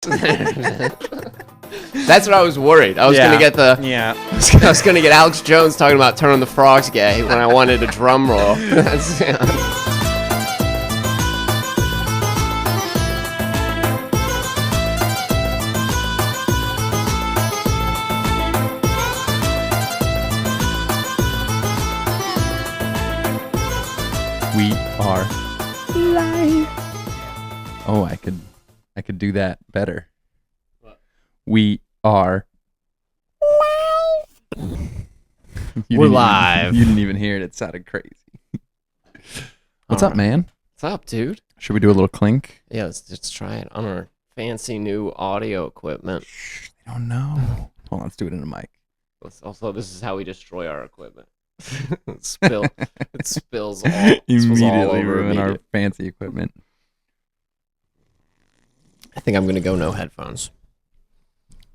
That's what I was worried. I was gonna get I was gonna get Alex Jones talking about "Turn on the Frogs" gay when I wanted a drum roll. We are live. Oh, I could do that better. What? We are live. We're live. You didn't even hear it. It sounded crazy. What's up, man? What's up, dude? Should we do a little clink? Yeah, let's try it on our fancy new audio equipment. Shh, they don't know. Hold on, let's do it in a mic. Also, this is how we destroy our equipment. It spills all Immediately ruin our fancy equipment. I think I'm gonna go no headphones.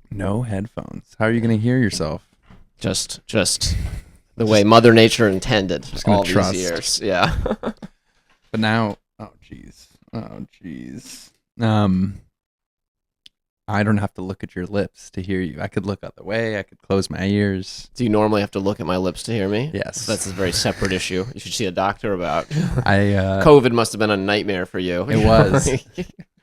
No headphones. How are you gonna hear yourself? Just the way Mother Nature intended. Just gonna all trust. These years. Yeah. But now, oh jeez. I don't have to look at your lips to hear you. I could look other way. I could close my ears. Do you normally have to look at my lips to hear me? Yes. That's a very separate issue. You should see a doctor about. COVID must have been a nightmare for you. It was.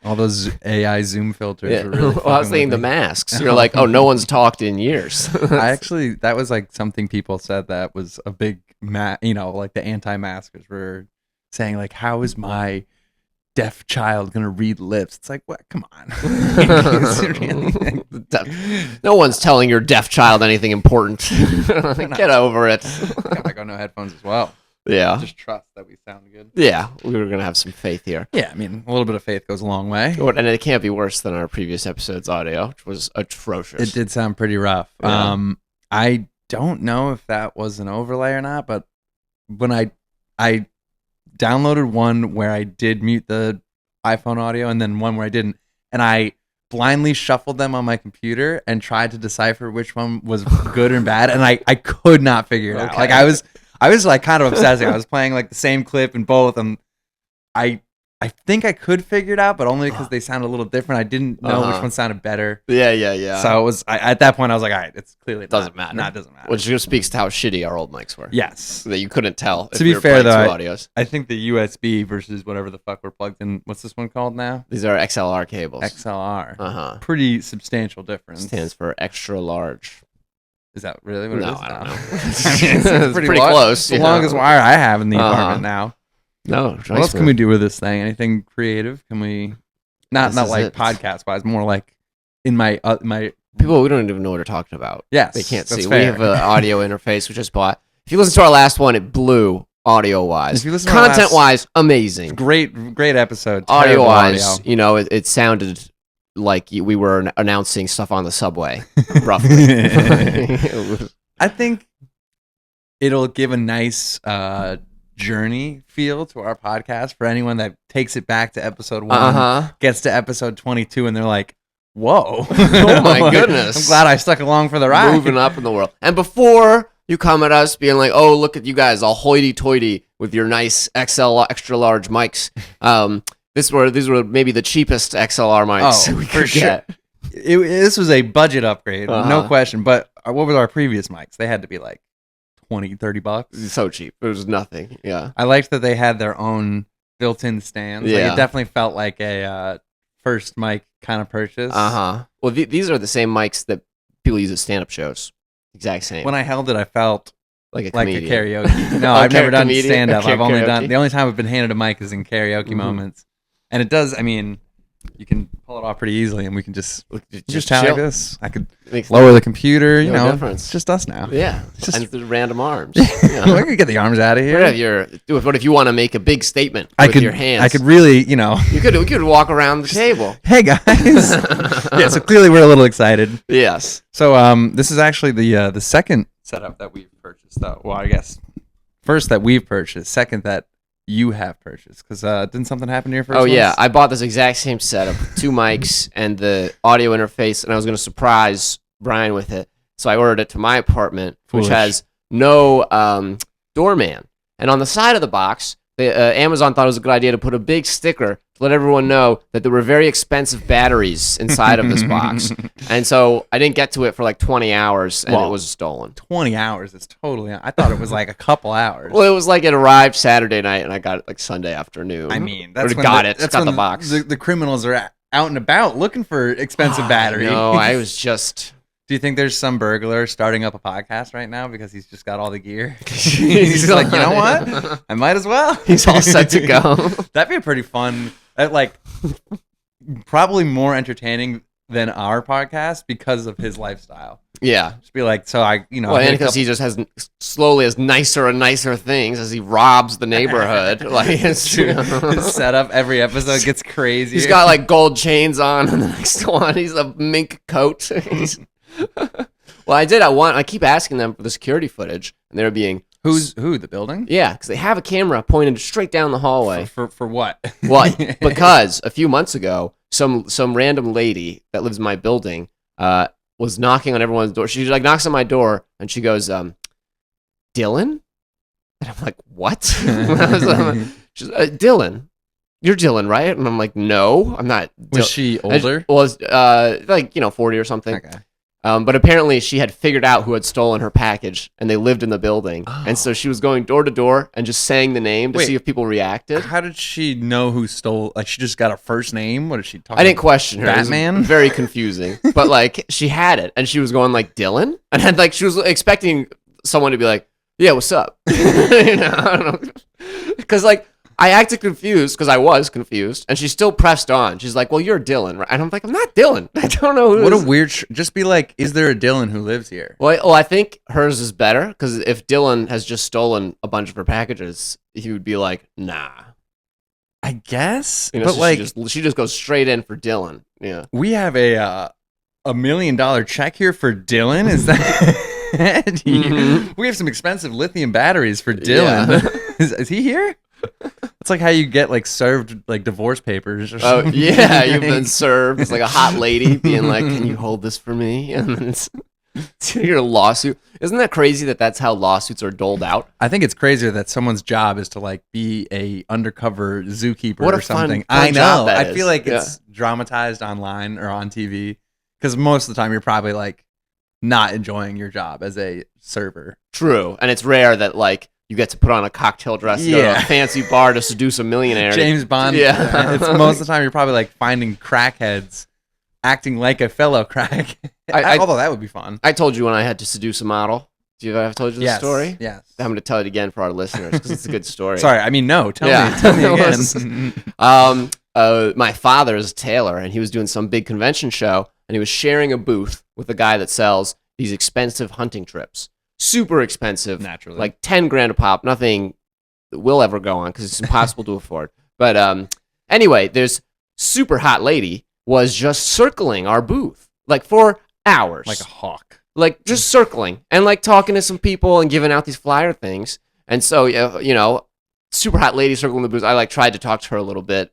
All those AI Zoom filters were really I was thinking the masks. You're like, oh, no one's talked in years. That was like something people said that was a big, like the anti-maskers were saying, like, how is my deaf child gonna read lips? It's like, what? Come on. No one's telling your deaf child anything important. Get over it. I got no headphones as well. Yeah. Just trust that we sound good. Yeah, we were gonna have some faith here. Yeah, I mean, a little bit of faith goes a long way. And it can't be worse than our previous episodo's audio, which was atrocious. It did sound pretty rough. Yeah. I don't know if that was an overlay or not, but when I downloaded one where I did mute the iPhone audio and then one where I didn't, and I blindly shuffled them on my computer and tried to decipher which one was good and bad, and I could not figure it out. Like I was like kind of obsessing. I was playing like the same clip in both, and I think I could figure it out, but only because they sound a little different. I didn't know which one sounded better. Yeah. So it was at that point I was like, all right, it's clearly doesn't matter. No, it doesn't matter. Which just speaks to how shitty our old mics were. Yes, that you couldn't tell. To be fair, though, I think the USB versus whatever the fuck we're plugged in. What's this one called now? These are XLR cables. XLR. Pretty substantial difference. Stands for extra large. Is that really what it is? I don't know. It's pretty close. The longest wire I have in the apartment now. No. What else can we do with this thing? Anything creative? Can we not like podcast wise, more like in my people? We don't even know what we're talking about. Yes, they can't see. Fair. We have an audio interface we just bought. If you listen to our last one, it blew audio wise. Content wise, amazing. Great episode. Audio wise, it sounded like we were announcing stuff on the subway, roughly. I think it'll give a nice journey feel to our podcast for anyone that takes it back to episode 1, gets to episode 22, and they're like, whoa. Oh my goodness. I'm glad I stuck along for the ride. Moving up in the world. And before you come at us being like, oh, look at you guys all hoity-toity with your nice XL extra large mics. These were maybe the cheapest XLR mics we could get. This was a budget upgrade, no question. But what were our previous mics? They had to be like $20-$30. So cheap. It was nothing. Yeah. I liked that they had their own built-in stands. Yeah. Like, it definitely felt like a first mic kind of purchase. Well, these are the same mics that people use at stand-up shows. Exact same. When I held it, I felt like a karaoke. No, I've never done stand-up. I've only done the only time I've been handed a mic is in karaoke moments, and it does. I mean, you can pull it off pretty easily, and we can just chat like this. I could lower the computer. It's just us now. Yeah, and the random arms. We could get the arms out of here. What if you want to make a big statement with your hands? I could really, We could walk around the table. Hey guys. Yeah. So clearly we're a little excited. Yes. So this is actually the second setup that we've purchased, though. Well, I guess first that we've purchased, second that you have purchased, because didn't something happen to your first one? Yeah, I bought this exact same setup, 2 mics and the audio interface, and I was going to surprise Brian with it, so I ordered it to my apartment, which has no doorman, and on the side of the box Amazon thought it was a good idea to put a big sticker to let everyone know that there were very expensive batteries inside of this box. And so I didn't get to it for like 20 hours, and it was stolen. 20 hours is totally... I thought it was like a couple hours. Well, it was like it arrived Saturday night, and I got it like Sunday afternoon. I mean, that's when got the box. The criminals are out and about looking for expensive batteries. No, I was just... Do you think there's some burglar starting up a podcast right now because he's just got all the gear? He's like, you know what? I might as well. He's all set to go. That'd be a pretty fun, like, probably more entertaining than our podcast because of his lifestyle. Yeah. Just be like, so I, well, and because he just slowly has nicer and nicer things as he robs the neighborhood. Like his setup every episode gets crazy. He's got like gold chains on, and the next one he's a mink coat. Well, I keep asking them for the security footage, and they're being the building? Yeah, because they have a camera pointed straight down the hallway. For what? Well, because a few months ago, some random lady that lives in my building was knocking on everyone's door. She like knocks on my door, and she goes, "Dylan?" And I'm like, "What?" She's Dylan. You're Dylan, right? And I'm like, "No, I'm not." Was she older? Was like 40 or something. Okay. But apparently she had figured out who had stolen her package, and they lived in the building. Oh. And so she was going door to door and just saying the name to see if people reacted. How did she know who stole? Like, she just got a first name? What did she talk about? I didn't question her. Batman? It was very confusing. But, like, she had it, and she was going, like, Dylan? And then, like, she was expecting someone to be like, yeah, what's up? I don't know. Because, like, I acted confused because I was confused, and she still pressed on. She's like, well, you're Dylan, right? And I'm like, I'm not Dylan. I don't know who. What a weird... just be like, is there a Dylan who lives here? Well, I think hers is better, because if Dylan has just stolen a bunch of her packages, he would be like, nah. I guess, but so like... She just goes straight in for Dylan. Yeah. We have a $1 million check here for Dylan? Is that... We have some expensive lithium batteries for Dylan. Yeah. Is he here? It's like how you get like served like divorce papers or something. Oh yeah, you've been served. It's like a hot lady being like, "Can you hold this for me?" And then it's your lawsuit. Isn't that crazy that that's how lawsuits are doled out? I think it's crazier that someone's job is to like be a undercover zookeeper or something. Fun I know. I is. feel like it's dramatized online or on TV because most of the time you're probably like not enjoying your job as a server. True, and it's rare that like. You get to put on a cocktail dress and go to a fancy bar to seduce a millionaire. James Bond. Yeah. It's most of the time you're probably like finding crackheads acting like a fellow crack. Although that would be fun. I told you when I had to seduce a model. I've told you this story? Yes. I'm going to tell it again for our listeners because it's a good story. Sorry, I mean, no. Tell me again. My father is a tailor, and he was doing some big convention show, and he was sharing a booth with a guy that sells these expensive hunting trips. Super expensive, naturally, like 10 grand a pop. Nothing that we'll ever go on because it's impossible to afford. But anyway, there's super hot lady was just circling our booth like for hours, like a hawk, like just circling and like talking to some people and giving out these flyer things. And so super hot lady circling the booth. I like tried to talk to her a little bit,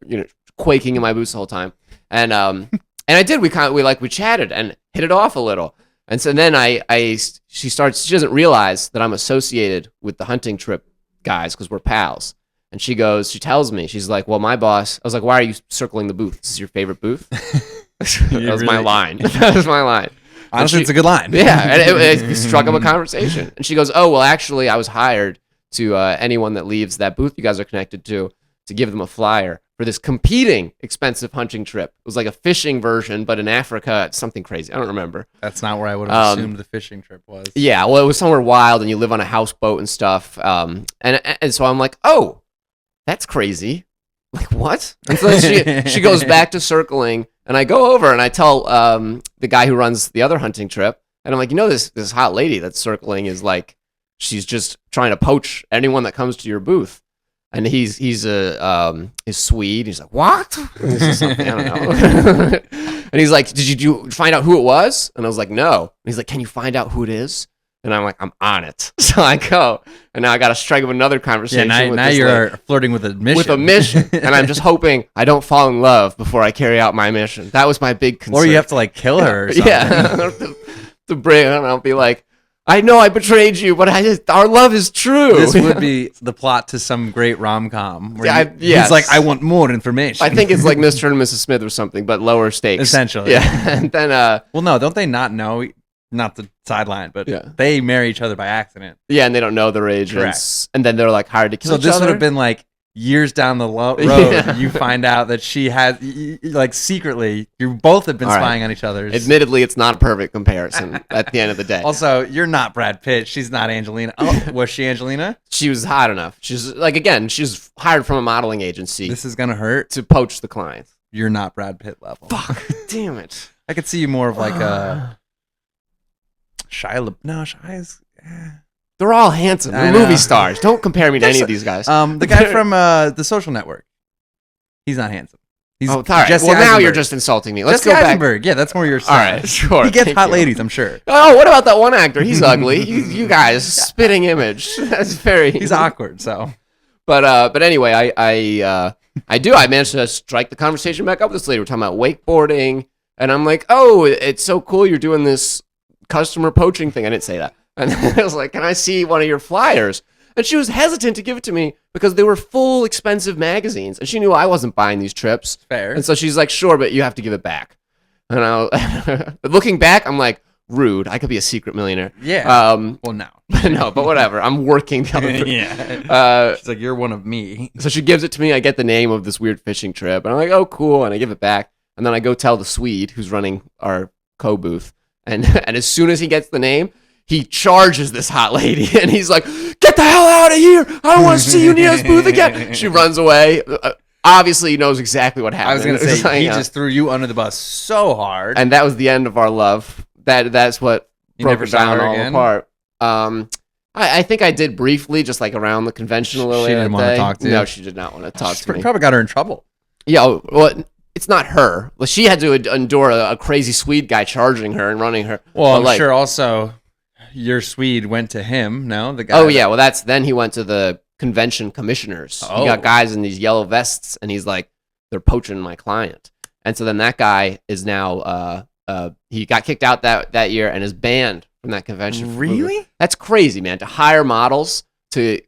quaking in my boots the whole time, and I did. We chatted and hit it off a little. And so then she doesn't realize that I'm associated with the hunting trip guys because we're pals. And she tells me, she's like, well, my boss, I was like, why are you circling the booth? This is your favorite booth? That was my line. That was my line. Honestly, it's a good line. Yeah. And it struck up a conversation. And she goes, oh, well, actually, I was hired to anyone that leaves that booth you guys are connected to give them a flyer for this competing expensive hunting trip. It was like a fishing version, but in Africa, it's something crazy. I don't remember. That's not where I would have assumed the fishing trip was. Yeah, well, it was somewhere wild, and you live on a houseboat and stuff. And so I'm like, oh, that's crazy. Like, what? And so she goes back to circling, and I go over, and I tell the guy who runs the other hunting trip, and I'm like, this hot lady that's circling is like, she's just trying to poach anyone that comes to your booth. And he's Swede. He's like, what? This is something, I don't know. And he's like, did you find out who it was? And I was like, no. And he's like, can you find out who it is? And I'm like, I'm on it. So I go, and now I got to strike up another conversation. Yeah, now you're flirting with a mission. With a mission, and I'm just hoping I don't fall in love before I carry out my mission. That was my big concern. Or you have to like kill her. Or something. Yeah, to bring, I don't know, be like, I know I betrayed you, but our love is true. This would be the plot to some great rom-com. Where yes. He's like, I want more information. I think it's like Mr. and Mrs. Smith or something, but lower stakes. Essentially. Yeah. And then, well, no, don't they not know? Not the sideline, but they marry each other by accident. Yeah, and they don't know their age. And then they're like hired to kill each other. So this would have been like years down the road. You find out that she had, like, secretly, you both have been spying on each other. Admittedly, it's not a perfect comparison at the end of the day. Also, you're not Brad Pitt. She's not Angelina. Oh, was she Angelina? She was hot enough. She's like, again, she's hired from a modeling agency. This is going to hurt. To poach the clients. You're not Brad Pitt level. Fuck. Damn it. I could see you more of like a Shia's... They're all handsome. They're movie stars. Don't compare me to any of these guys. The guy from The Social Network. He's not handsome. He's all right. Jesse well, now Eisenberg. you're just insulting me. Let's Jesse go back. Eisenberg. Yeah, that's more your style. All right, sure. He gets Thank hot you. ladies, I'm sure. Oh, what about that one actor? He's ugly. You guys, spitting image. That's very... He's awkward, so... But anyway, I managed to strike the conversation back up with this lady. We're talking about wakeboarding, and I'm like, oh, it's so cool you're doing this customer poaching thing. I didn't say that. And I was like, can I see one of your flyers? And she was hesitant to give it to me because they were full, expensive magazines. And she knew I wasn't buying these trips. Fair. And so she's like, sure, but you have to give it back. And but looking back, I'm like, rude. I could be a secret millionaire. Yeah. Well, no. No, but whatever. I'm working the other yeah. She's like, you're one of me. So she gives it to me. I get the name of this weird fishing trip. And I'm like, oh, cool. And I give it back. And then I go tell the Swede who's running our co-booth. And as soon as he gets the name, he charges this hot lady, and he's like, get the hell out of here. I don't want to see you near this booth again. She runs away. Obviously, he knows exactly what happened. I was going to say, he just threw you under the bus so hard. And that was the end of our love. That's what broke it down all apart. I think I did briefly, just like around the convention a little later. She didn't want to talk to you? No, she did not want to talk to me. Probably got her in trouble. Yeah, well, it's not her. Well, she had to endure a crazy Swede guy charging her and running her. Well, I'm sure also... Your Swede went to him, no? The guy. Oh, yeah. Well, then he went to the convention commissioners. He got guys in these yellow vests, and he's like, they're poaching my client. And so then that guy is now, he got kicked out that year and is banned from that convention. Really? That's crazy, man. To hire models to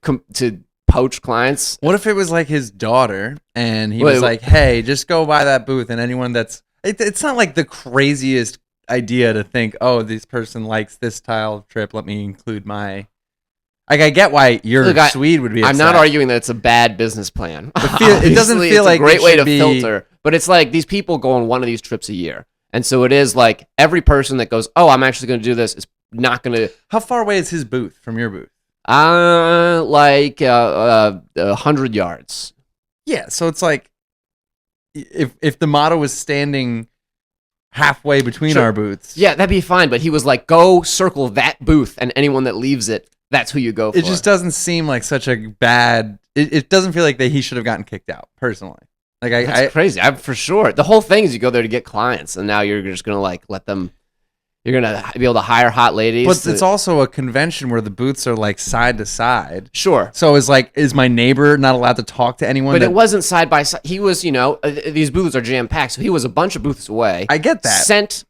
poach clients. What if it was like his daughter, and he was like, hey, just go by that booth, and anyone that's... It's not like the craziest idea to think, oh, this person likes this style of trip, let me include my... Like, I get why your Swede would be upset. I'm not arguing that it's a bad business plan. It doesn't feel like a great way to filter, but it's like these people go on one of these trips a year, and so it is like every person that goes, oh, I'm actually going to do this is not going to... How far away is his booth from your booth? Like 100 yards. Yeah, so it's like if the motto was standing halfway between our booths. Yeah, that'd be fine. But he was like, go circle that booth, and anyone that leaves it, that's who you go for. It just doesn't seem like such a bad... It doesn't feel like that he should have gotten kicked out, personally. Like That's crazy. For sure. The whole thing is you go there to get clients, and now you're just going to like let them... You're going to be able to hire hot ladies. But it's also a convention where the booths are like side to side. Sure. So is my neighbor not allowed to talk to anyone? But it wasn't side by side. He was, these booths are jam-packed, so he was a bunch of booths away. I get that. Sent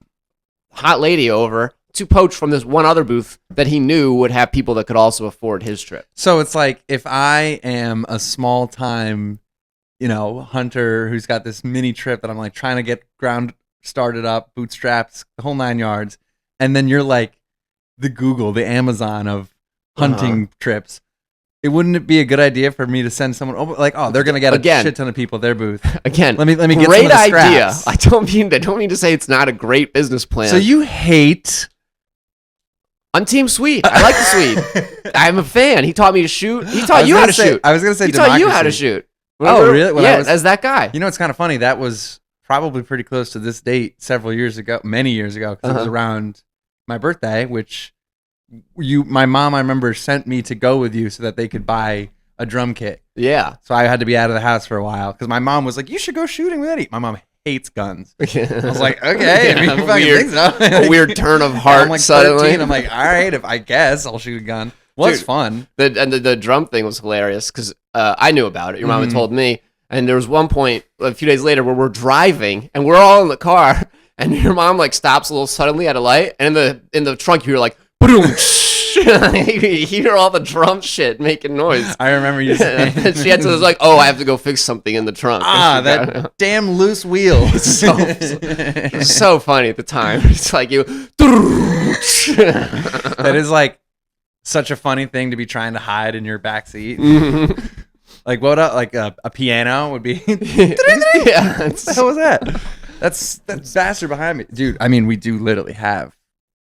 hot lady over to poach from this one other booth that he knew would have people that could also afford his trip. So it's like if I am a small-time, hunter who's got this mini trip that I'm like trying to get ground started up, bootstraps, the whole 9 yards, and then you're like the Amazon of hunting trips. Wouldn't it be a good idea for me to send someone over? Like, oh, they're gonna get a shit ton of people at their booth. Again, let me get some great of the idea. scraps. I don't mean to say it's not a great business plan. So you hate? I'm Team Swede. I like the Swede. I'm a fan. He taught me to shoot. He taught you how to shoot. I was gonna say he taught you how to shoot. Oh, really? As that guy. It's kind of funny. That was probably pretty close to this date many years ago, because it was around my birthday, which my mom, I remember, sent me to go with you so that they could buy a drum kit. Yeah. So I had to be out of the house for a while because my mom was like, you should go shooting with Eddie. My mom hates guns. I was like, okay, if you fucking think so. A weird turn of heart. I'm like suddenly. 13. I'm like, all right, I guess I'll shoot a gun. Was fun. The drum thing was hilarious because I knew about it. Your mom had told me. And there was one point a few days later where we're driving and we're all in the car, and your mom like stops a little suddenly at a light, and in the trunk you're like, boom, You hear all the drum shit making noise. I remember you saying. She had to was like, "Oh, I have to go fix something in the trunk." That damn loose wheel. so funny at the time. It's like you. That is like such a funny thing to be trying to hide in your backseat. Like what? Like a piano would be. Yeah. What the hell was that? That's bastard behind me, dude. I mean, we do literally have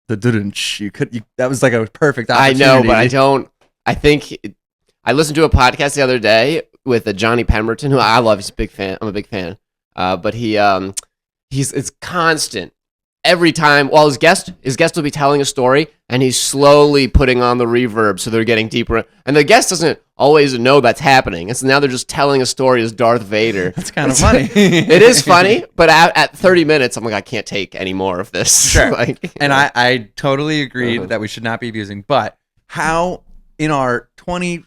the dudunch. That was like a perfect opportunity. I know, but I don't. I think I listened to a podcast the other day with Johnny Pemberton, who I love. He's a big fan. I'm a big fan. But it's constant. Every time, well, his guest will be telling a story, and he's slowly putting on the reverb, so they're getting deeper. And the guest doesn't always know that's happening. And so now they're just telling a story as Darth Vader. It's kind of funny. It is funny, but at 30 minutes, I'm like, I can't take any more of this. Sure. And I totally agreed that we should not be abusing. But how in our 25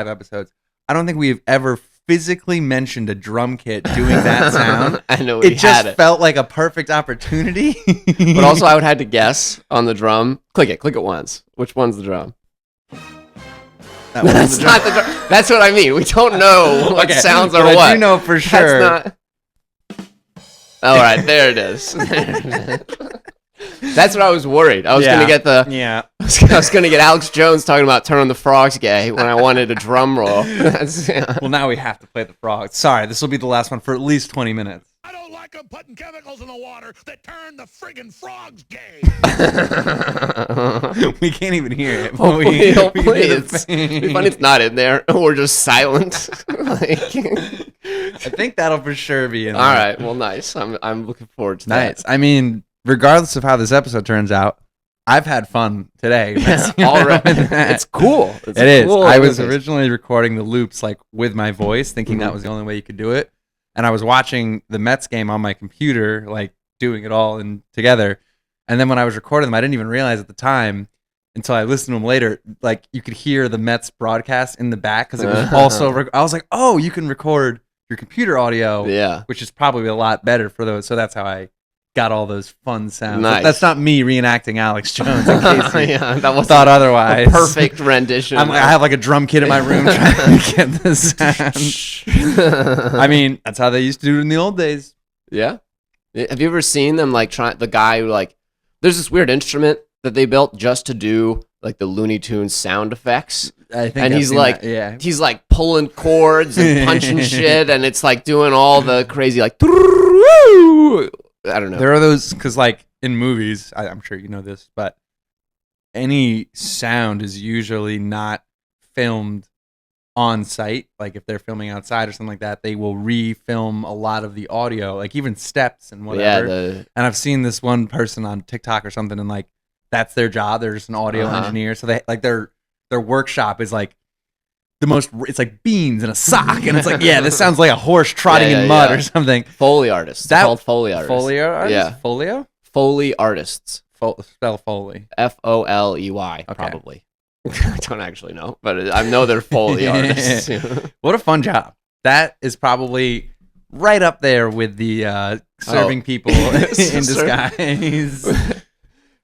episodes, I don't think we've ever physically mentioned a drum kit doing that sound. I know it just felt like a perfect opportunity. But also, I would have to guess on the drum. Click it once. Which one's the drum? That's not the drum. That's what I mean. We don't know what sounds are what. I do know for sure. That's not. All right, there it is. That's what I was worried. I was gonna get I was gonna get Alex Jones talking about "Turn on the Frogs" gay when I wanted a drum roll. Well, now we have to play the frogs. Sorry, this will be the last one for at least 20 minutes. I don't like them putting chemicals in the water that turn the friggin' frogs gay. We can't even hear it. Hopefully, it's funny it's not in there. We're just silent. I think that'll for sure be in there. All right, well, nice. I'm looking forward to that. Nice. I mean, regardless of how this episode turns out, I've had fun today. Already. It's cool. It is. I was originally recording the loops like with my voice, thinking that was the only way you could do it. And I was watching the Mets game on my computer, like doing it all together. And then when I was recording them, I didn't even realize at the time until I listened to them later, like you could hear the Mets broadcast in the back because it was also, I was like, oh, you can record your computer audio, which is probably a lot better for those. So that's how I got all those fun sounds. Nice. That's not me reenacting Alex Jones in case you that was thought otherwise. Perfect rendition. I have like a drum kit in my room trying to get this sound. I mean, that's how they used to do it in the old days. Yeah. Have you ever seen them like the guy who like, there's this weird instrument that they built just to do like the Looney Tunes sound effects. I think and he's like, he's like pulling chords and punching shit, and it's like doing all the crazy like. I don't know. There are those because, like in movies, I'm sure you know this, but any sound is usually not filmed on site. Like if they're filming outside or something like that, they will re-film a lot of the audio, like even steps and whatever. And I've seen this one person on TikTok or something, and like that's their job. They're just an audio engineer, so they like their workshop is like the most. It's like beans in a sock, and it's like this sounds like a horse trotting in mud or something. Foley artists. They're called Foley artists. Foley artists. Yeah. Folio. Foley artists. Spell Foley. Foley, probably. I don't actually know, but I know they're Foley artists. What a fun job. That is probably right up there with the serving people in disguise.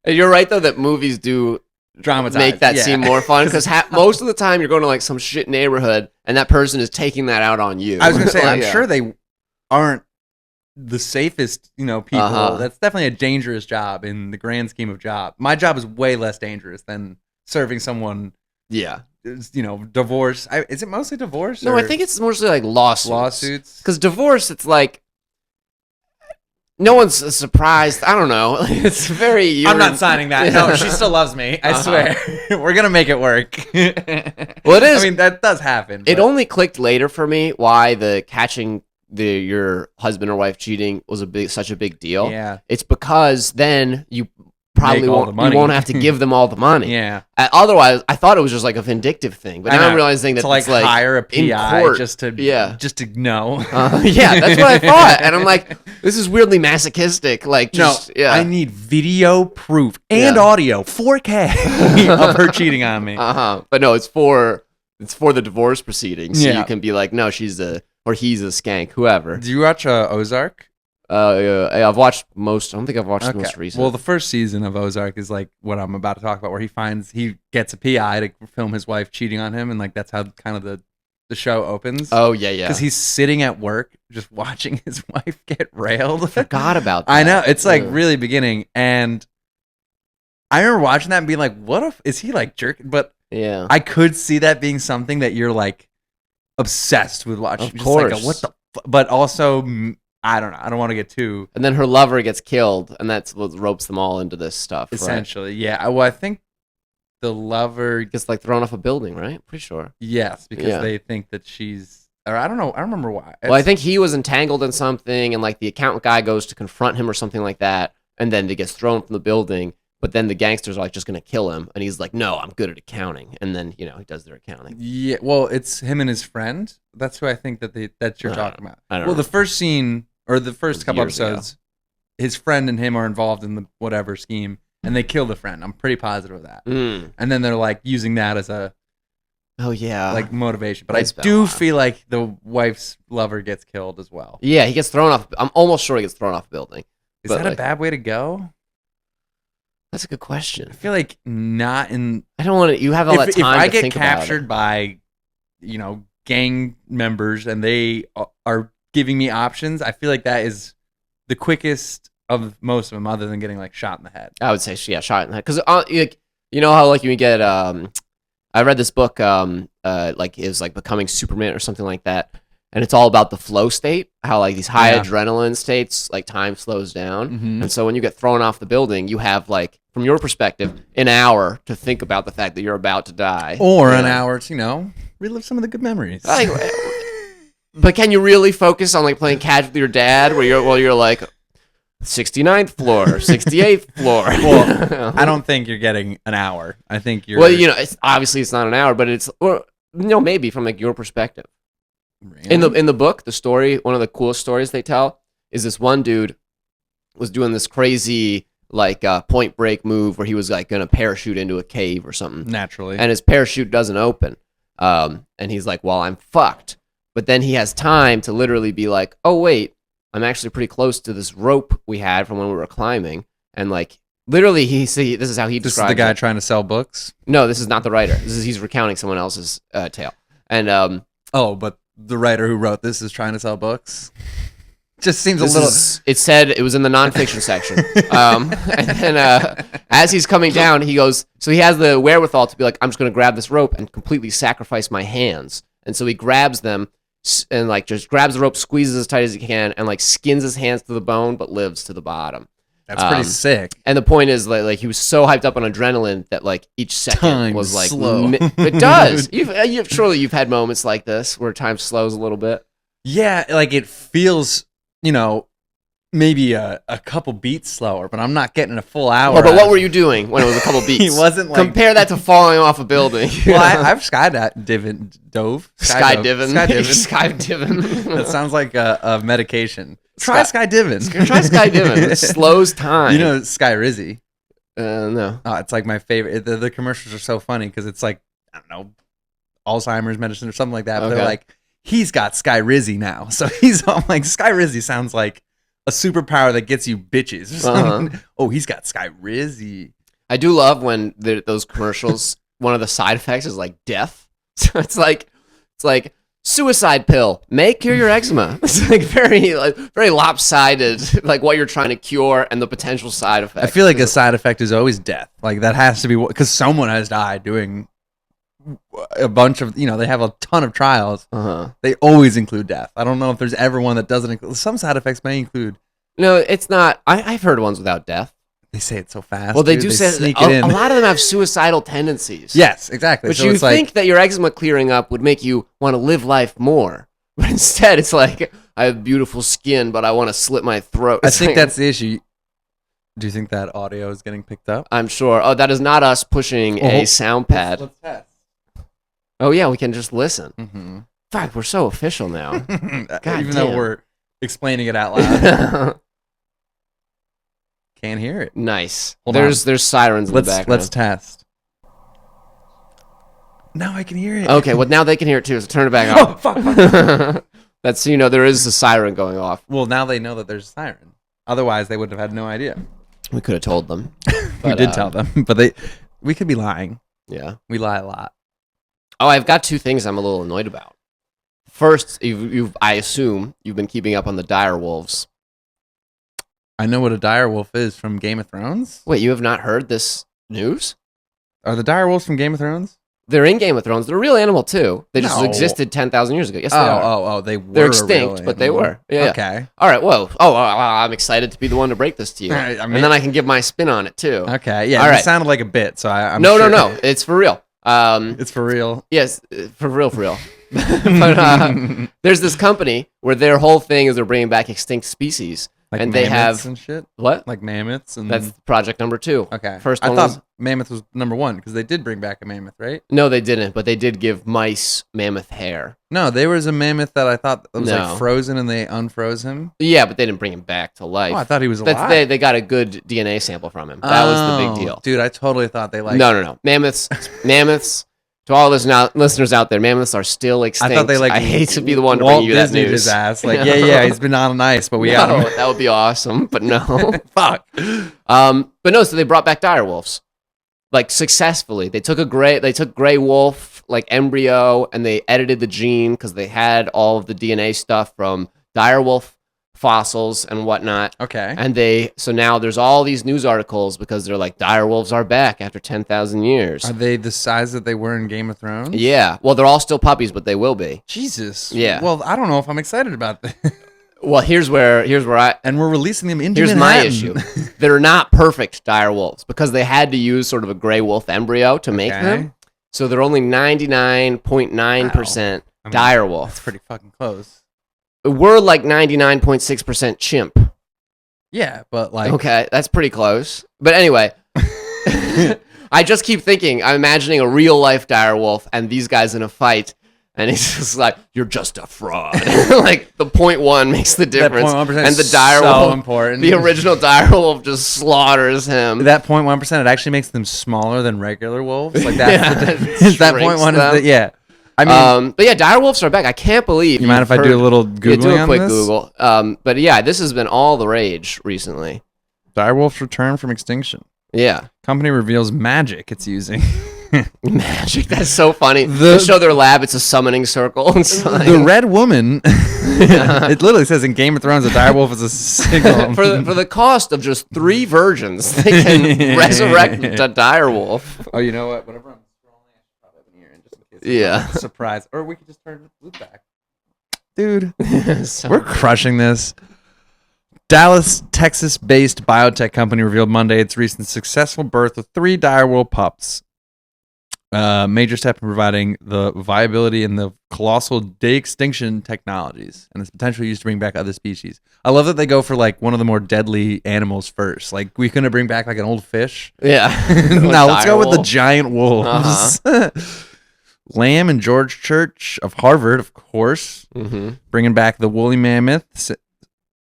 You're right, though, that movies do dramatize. Make that seem more fun, because most of the time you're going to like some shit neighborhood, and that person is taking that out on you. I was going to say, I'm sure they aren't the safest, people. That's definitely a dangerous job in the grand scheme of job. My job is way less dangerous than serving someone. Yeah. Divorce. Is it mostly divorce? No, I think it's mostly like lawsuits. Because divorce, it's like no one's surprised. I don't know. It's very. I'm not signing that. No, she still loves me. I swear. We're gonna make it work. Well, it is. I mean, that does happen. It only clicked later for me why the catching your husband or wife cheating was such a big deal. Yeah, it's because then you probably won't have to give them all the money. Yeah. Otherwise, I thought it was just like a vindictive thing, but now I'm realizing that it's like hire a PI court, just to know. Yeah, that's what I thought, and I'm like, this is weirdly masochistic. Like, I need video proof and audio, 4K of her cheating on me. But no, it's for the divorce proceedings. So you can be like, no, he's a skank, whoever. Do you watch Ozark? I've watched most. I don't think I've watched the most recent. Well, the first season of Ozark is like what I'm about to talk about, where he gets a PI to film his wife cheating on him, and like that's how kind of the show opens. Oh yeah, yeah. Because he's sitting at work just watching his wife get railed. Forgot about that. I know, it's like really beginning, and I remember watching that and being like, "What if is he like jerking?" But yeah, I could see that being something that you're like obsessed with watching. Of Just course. like what the. But also, I don't know. I don't want to get too. And then her lover gets killed, and that's what ropes them all into this stuff. Essentially, yeah. Well, I think the lover gets like thrown off a building, right? Pretty sure. Yes, because they think that she's. Or I don't know. I don't remember why. Well, I think he was entangled in something, and like the accountant guy goes to confront him or something like that, and then he gets thrown from the building. But then the gangsters are like just gonna kill him, and he's like, "No, I'm good at accounting." And then he does their accounting. Yeah, well, it's him and his friend. That's who I think that you're talking about. I don't know. know. The first scene or the first couple Years ago. episodes, his friend and him are involved in the whatever scheme, and they kill the friend. I'm pretty positive of that. Mm. And then they're like using that as a like motivation. But I do feel like the wife's lover gets killed as well. Yeah, he gets thrown off. I'm almost sure he gets thrown off a building. Is that a bad way to go? That's a good question. I feel like not in. I don't want to. You have all that time. If I to get think captured about it. by, gang members and they are giving me options, I feel like that is the quickest of most of them, other than getting like shot in the head. I would say, yeah, shot in the head. Because you know how like you get. I read this book. Like it was like Becoming Superman or something like that. And it's all about the flow state, how like these high adrenaline states, like time slows down. Mm-hmm. And so when you get thrown off the building, you have like, from your perspective, an hour to think about the fact that you're about to die. Or an hour to, relive some of the good memories. But can you really focus on like playing catch with your dad where you're like 69th floor, 68th floor? Well, I don't think you're getting an hour. I think you're... Well, obviously it's not an hour, but it's, maybe from like your perspective. Really? In the book, the story, one of the coolest stories they tell is this one dude was doing this crazy like Point Break move where he was like gonna parachute into a cave or something naturally, and his parachute doesn't open, and he's like, "Well, I'm fucked." But then he has time to literally be like, "Oh wait, I'm actually pretty close to this rope we had from when we were climbing," and like literally this is how he this describes is the guy it. trying to sell books. No, this is not the writer. He's recounting someone else's tale, and but the writer who wrote this is trying to sell books. Just seems a little. It said it was in the nonfiction section. And then as he's coming down, he goes. So he has the wherewithal to be like, I'm just going to grab this rope and completely sacrifice my hands. And so he grabs them and like just grabs the rope, squeezes as tight as he can, and like skins his hands to the bone, but lives to the bottom. That's pretty sick. And the point is like he was so hyped up on adrenaline that like each second Time was like slow. It does. Surely you've had moments like this where time slows a little bit. Yeah, like it feels, maybe a couple beats slower, but I'm not getting a full hour. Oh, but what were you doing when it was a couple beats? He wasn't like... Compare that to falling off a building. Well, I've dove. Skydiving. That sounds like a medication. Try skydiving. Try skydiving. It slows time. You know Sky Rizzy? No. Oh, it's like my favorite. The commercials are so funny because it's like, I don't know, Alzheimer's medicine or something like that. But they're like, he's got Sky Rizzy now. So I'm like, Sky Rizzy sounds like a superpower that gets you bitches. Oh, he's got Sky Rizzy. I do love when those commercials, one of the side effects is like death. So it's like suicide pill may cure your eczema. It's like very lopsided, like what you're trying to cure and the potential side effects. I feel like a side effect is always death. Like that has to be because someone has died doing a bunch of, they have a ton of trials. They always include death. I don't know if there's ever one that doesn't include. Some side effects may include. No, it's not. I've heard ones without death. They say it so fast. Well, they do say sneak it in. A lot of them have suicidal tendencies. Yes, exactly. But so you it's think that your eczema clearing up would make you want to live life more. But instead, it's like, I have beautiful skin, but I want to slit my throat. I think that's the issue. Do you think that audio is getting picked up? I'm sure. Oh, that is not us pushing a sound pad. Let's test. Oh, yeah, we can just listen. Mm-hmm. Fuck, we're so official now. Even though we're explaining it out loud. Can't hear it. Nice. There's sirens in the background. Let's test. Now I can hear it. Okay, well now they can hear it too. So turn it back on. Oh fuck! That's, there is a siren going off. Well, now they know that there's a siren. Otherwise, they would have had no idea. We could have told them. We did tell them, but we could be lying. Yeah. We lie a lot. Oh, I've got two things I'm a little annoyed about. First, I assume you've been keeping up on the dire wolves. I know what a dire wolf is from Game of Thrones. Wait, you have not heard this news? Are the dire wolves from Game of Thrones? They're in Game of Thrones. They're a real animal, too. They just No. existed 10,000 years ago. Yes, they are. They were. They're extinct, but they were. Yeah. Okay. All right, whoa. Oh, I'm excited to be the one to break this to you. All right, I mean- and then I can give my spin on it, too. Okay. Yeah. All It right. sounded like a bit, so I'm No, sure. no. It's for real. It's for real. Yes, for real. But there's this company where their whole thing is they're bringing back extinct species. Like and they mammoths have and shit. what? Like mammoths and That's project number 2. okay. First I one thought was mammoth was number 1 because they did bring back a mammoth, right? no, they didn't, but they did give mice mammoth hair. No, there was a mammoth that I thought was No. like frozen and they unfroze him. Yeah, but they didn't bring him back to life. Oh, I thought he was alive. That's they got a good DNA sample from him. That was the big deal. Dude, I totally thought they like. No. Mammoths. To all listeners out there, mammoths are still extinct. I thought they like. I hate to be the one to Walt bring you that Disney'd news. his ass. Like, yeah, he's been on ice, but we got No, him. that would be awesome, but no. Fuck. But no, so they brought back dire wolves, like successfully. They took gray wolf like embryo, and they edited the gene because they had all of the DNA stuff from dire wolf fossils and whatnot. Okay. And so now there's all these news articles because they're like dire wolves are back after 10,000 years. Are they the size that they were in Game of Thrones? Yeah. Well, they're all still puppies, but they will be. Jesus. Yeah. Well, I don't know if I'm excited about that. Well, here's where I. And we're releasing them into Here's my Manhattan. issue. They're not perfect dire wolves because they had to use sort of a gray wolf embryo to make Okay. them. So they're only 99.9% dire wolf. That's pretty fucking close. We're like 99.6% chimp. Yeah, but like. Okay, that's pretty close. But anyway, I just keep thinking, I'm imagining a real life dire wolf and these guys in a fight. And it's just like, you're just a fraud. Like, the 0.1 makes the difference. That 0.1% and the is dire so wolf, important. the original dire wolf just slaughters him. That 0.1%, it actually makes them smaller than regular wolves. Like that's Yeah, the it difference. That shrinks 0.1 them. is yeah. I mean, But yeah, dire wolves are back. I can't believe. you mind if I do a little Googling do a on quick this? Google. But yeah, this has been all the rage recently. Dire wolves return from extinction. Yeah. Company reveals magic it's using. Magic. That's so funny. The- They show their lab. It's a summoning circle. It's like- The Red Woman. It literally says in Game of Thrones, a dire wolf is a signal. for the cost of just 3 virgins, they can resurrect a dire wolf. Oh, you know what? Whenever I'm scrolling, I should probably have an ear in just in case. Yeah. Surprise. Or we could just turn the loop back. Dude, So- we're crushing this. Dallas, Texas-based biotech company revealed Monday its recent successful birth of 3 direwolf pups. Major step in providing the viability in the colossal de-extinction technologies and its potential use to bring back other species. I love that they go for like one of the more deadly animals first. Like we couldn't bring back like an old fish. Yeah. Now let's go with the Dire giant wolves. Lamb and George Church of Harvard, of course, wolf. Mhm. bringing back the woolly mammoths.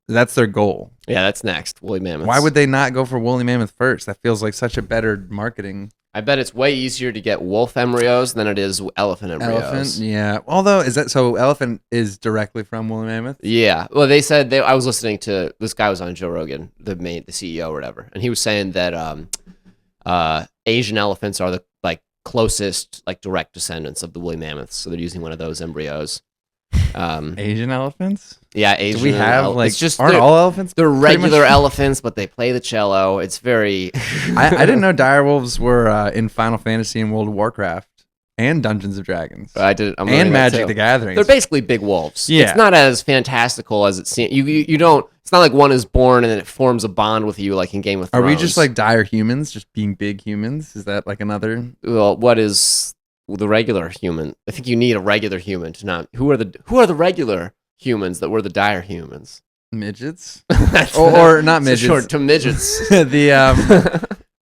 That's their goal. Yeah, that's next. Woolly mammoths. Why would they not go for woolly mammoth first? That feels like such a better marketing. I bet it's way easier to get wolf embryos than it is elephant embryos. Elephant, yeah. Although, is that so? Elephant is directly from woolly mammoth. Yeah. Well, they said I was listening to this guy was on Joe Rogan, the CEO or whatever, and he was saying that Asian elephants are the closest direct descendants of the woolly mammoths, so they're using one of those embryos. Asian elephants? Yeah, Asian. Do we have it's just aren't they're- all elephants? They're pretty regular much- elephants, but they play the cello. It's very. I didn't know direwolves were in Final Fantasy and World of Warcraft and Dungeons of Dragons I'm and learning that Magic too. the Gathering. They're basically big wolves. Yeah. It's not as fantastical as it seems. You don't. It's not like one is born and then it forms a bond with you like in Game of Are Thrones. we just like dire humans, just being big humans? Is that like another? Well, what is the regular human? I think you need a regular human to not. Who are the regular humans that were the dire humans? Midgets? That's Or not it's midgets. Short to midgets. the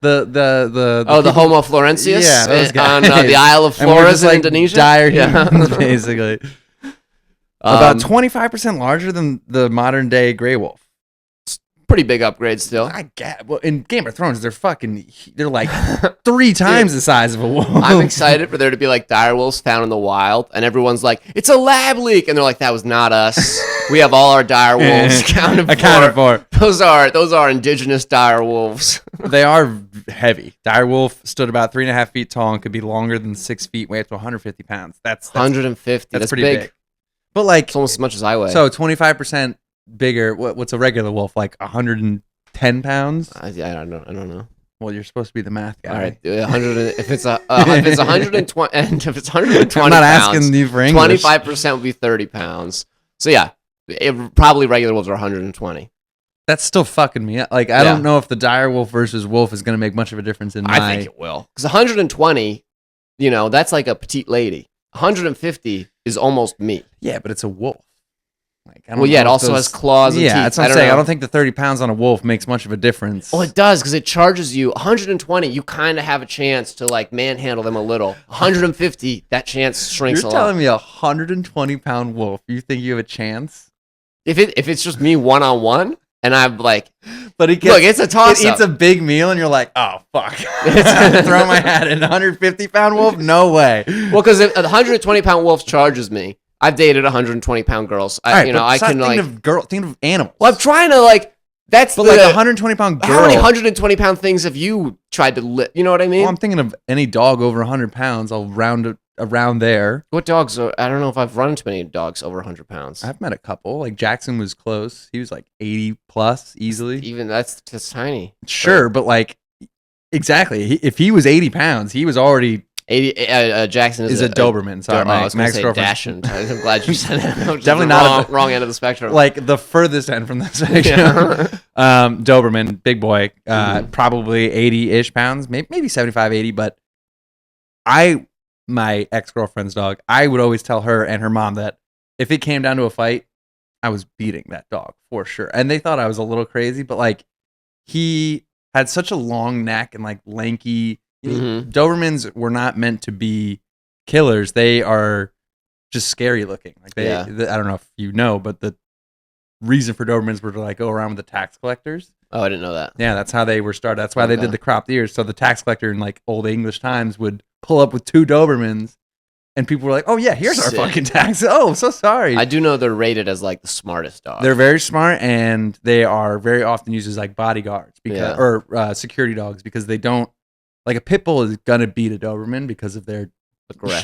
The people- Homo florensius. Yeah, those on guys. the Isle of And we're Flores just, in like, Indonesia. dire Yeah. humans, basically. About 25% larger than the modern day gray wolf. pretty big upgrade still. I get. Well, in Game of Thrones, they're like 3 times the size of a wolf. I'm excited for there to be like dire wolves found in the wild, and everyone's like, "It's a lab leak," and they're like, "That was not us. We have all our dire wolves accounted for. Those are indigenous dire wolves." They are heavy. Dire wolf stood about 3.5 feet tall and could be longer than 6 feet, weigh up to 150 pounds. That's 150. That's pretty big. But like, it's almost as much as I weigh. So 25% bigger. What's a regular wolf, like 110 pounds? I don't know. Well, you're supposed to be the math guy. All right, 100. If it's 120, and if it's 120 I'm not pounds, asking you for English. 25% would be 30 pounds. So yeah, probably regular wolves are 120. That's still fucking me up. Like, I don't know if the dire wolf versus wolf is going to make much of a difference in my... I think it will. Because 120, that's like a petite lady. 150 is almost me. Yeah, but it's a wolf. Like, I don't well, yeah, know it also has claws and teeth. Yeah, that's what I'm saying. I don't think the 30 pounds on a wolf makes much of a difference. Well, it does, because it charges you. 120, you kind of have a chance to, like, manhandle them a little. 150, that chance shrinks a lot. You're telling me a 120-pound wolf, you think you have a chance? If it's just me one-on-one, and I'm like, but look, it's a toss-up. It eats a big meal, and you're like, oh, fuck. Throw my hat in. 150-pound wolf? No way. Well, because if a 120-pound wolf charges me, I've dated 120-pound girls. I can think of animals. Well, I'm trying to like. That's but like a 120-pound girl. How many 120-pound things have you tried to lift? You know what I mean? Well, I'm thinking of any dog over 100 pounds. I'll round it around there. What dogs? I don't know if I've run into many dogs over 100 pounds. I've met a couple. Like Jackson was close. He was like 80 plus easily. Even that's tiny. Sure, but like exactly. If he was 80 pounds, he was already. 80. Jackson is a Doberman. Sorry, I was Max girlfriend. Dachshund. I'm glad you said that. Definitely not wrong end of the spectrum. Like the furthest end from the spectrum. Doberman, big boy, probably 80-ish pounds, maybe 75, 80. But my ex-girlfriend's dog, I would always tell her and her mom that if it came down to a fight, I was beating that dog for sure. And they thought I was a little crazy, but like he had such a long neck and like lanky. Dobermans were not meant to be killers. They are just scary looking. Like I don't know if you know, but the reason for Dobermans were to like go around with the tax collectors. Oh, I didn't know that. Yeah, that's how they were started. That's why they did the cropped ears. So the tax collector in like old English times would pull up with 2 Dobermans, and people were like, "Oh yeah, here's our fucking tax." Oh, so sorry. I do know they're rated as like the smartest dog. They're very smart, and they are very often used as like bodyguards or security dogs because they don't. Like a pit bull is gonna beat a Doberman because of their